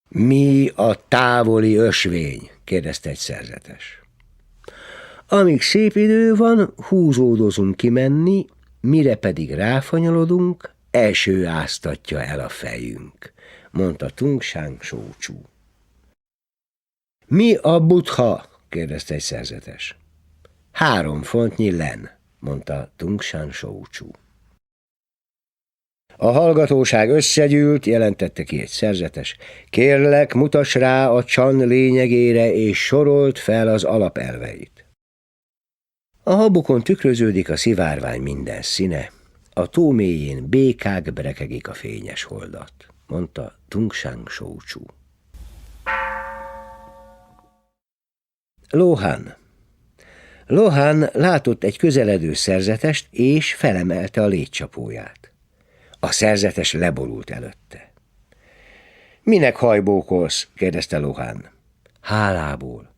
Mi a távoli ösvény? Kérdezte egy szerzetes. Amíg szép idő van, húzódozunk kimenni, mire pedig ráfanyalodunk, eső áztatja el a fejünk, mondta Tung Shan Shouchu. Mi a Buddha? Kérdezte egy szerzetes. 3 fontnyi len, mondta Tung Shan Shouchu. A hallgatóság összegyűlt, jelentette ki egy szerzetes. Kérlek, mutass rá a Chan lényegére, és sorolt fel az alapelveit. A habukon tükröződik a szivárvány minden színe, a tó mélyén békák brekegik a fényes holdat, mondta Tung Shan Shouchu. Lohan. Lohan látott egy közeledő szerzetest, és felemelte a légycsapóját. A szerzetes leborult előtte. Minek hajbókolsz? Kérdezte Lohan. Hálából.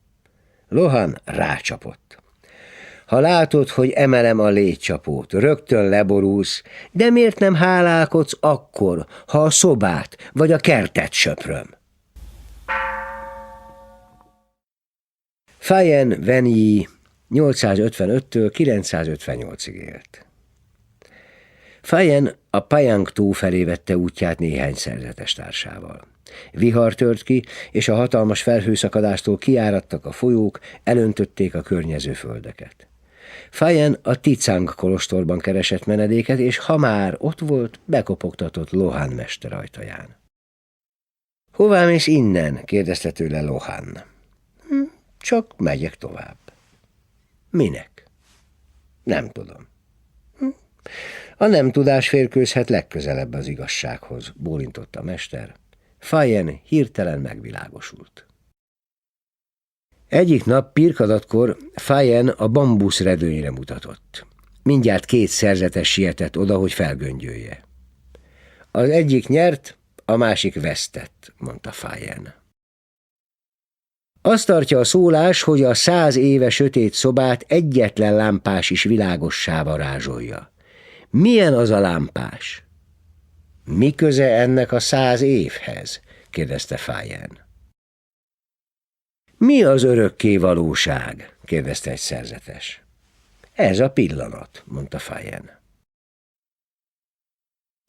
Lohan rácsapott. Ha látod, hogy emelem a légycsapót, rögtön leborulsz, de miért nem hálálkodsz akkor, ha a szobát vagy a kertet söpröm? Fayen Wenyi 855-től 958-ig élt. Fayen a Pajang-tó felé vette útját néhány szerzetes társával. Vihar tört ki, és a hatalmas felhőszakadástól kiáradtak a folyók, elöntötték a környező földeket. Fayen a Ticang kolostorban keresett menedéket, és ha már ott volt, bekopogtatott Lohan mester ajtaján. Hová mész innen? Kérdezte tőle Lohan. Csak megyek tovább. Minek? Nem tudom. A nem tudás férkőzhet legközelebb az igazsághoz, bólintott a mester. Fayen hirtelen megvilágosult. Egyik nap pirkadatkor Fayen a bambusz redőnyre mutatott. Mindjárt 2 szerzetes sietett oda, hogy felgöngyölje. Az egyik nyert, a másik vesztett, mondta Fayen. Azt tartja a szólás, hogy a 100 éve sötét szobát egyetlen lámpás is világossá varázsolja. Milyen az a lámpás? Mi köze ennek a 100 évhez? Kérdezte Fayen. Mi az örökké valóság? Kérdezte egy szerzetes. Ez a pillanat, mondta Fayen.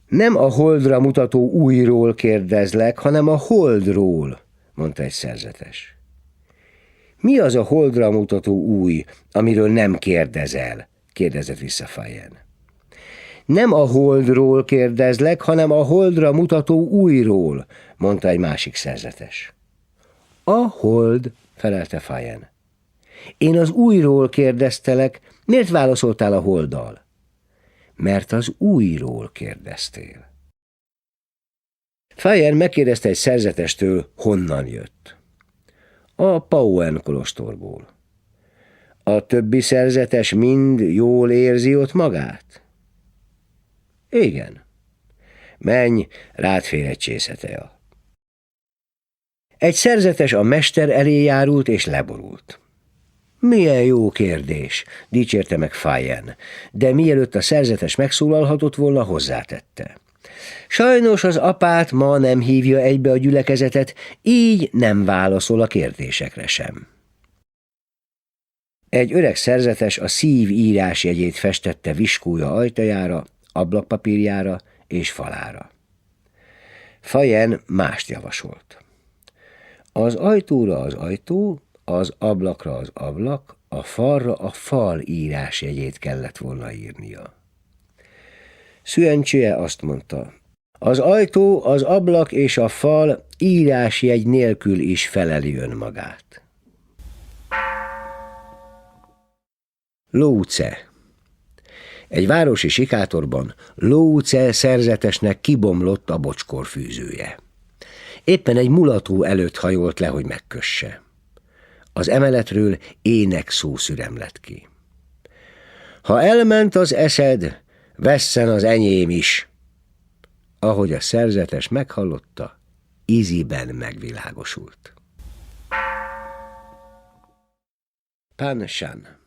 Nem a holdra mutató újról kérdezlek, hanem a holdról, mondta egy szerzetes. Mi az a holdra mutató új, amiről nem kérdezel? Kérdezett vissza Fayen. Nem a holdról kérdezlek, hanem a holdra mutató újról, mondta egy másik szerzetes. A hold, felelte Fayen. Én az újról kérdeztelek, miért válaszoltál a holddal? Mert az újról kérdeztél. Fayen megkérdezte egy szerzetestől, honnan jött. A Pauen kolostorból. A többi szerzetes mind jól érzi ott magát? Igen. Menj, rád fér egy csésze tea. Egy szerzetes a mester elé járult és leborult. Milyen jó kérdés, dicsérte meg Fayen, de mielőtt a szerzetes megszólalhatott volna, hozzátette. Sajnos az apát ma nem hívja egybe a gyülekezetet, így nem válaszol a kérdésekre sem. Egy öreg szerzetes a szív írásjegyét festette viskója ajtajára, ablakpapírjára és falára. Fajen mást javasolt. Az ajtóra az ajtó, az ablakra az ablak, a falra a fal írásjegyét kellett volna írnia. Szüencsője azt mondta, az ajtó, az ablak és a fal írásjegy nélkül is feleli önmagát. Lóce. Egy városi sikátorban Lóce szerzetesnek kibomlott a bocskorfűzője. Éppen egy mulató előtt hajolt le, hogy megkösse. Az emeletről énekszó szürem lett ki. Ha elment az eszed, vesszen az enyém is. Ahogy a szerzetes meghallotta, íziben megvilágosult. Pan Shan.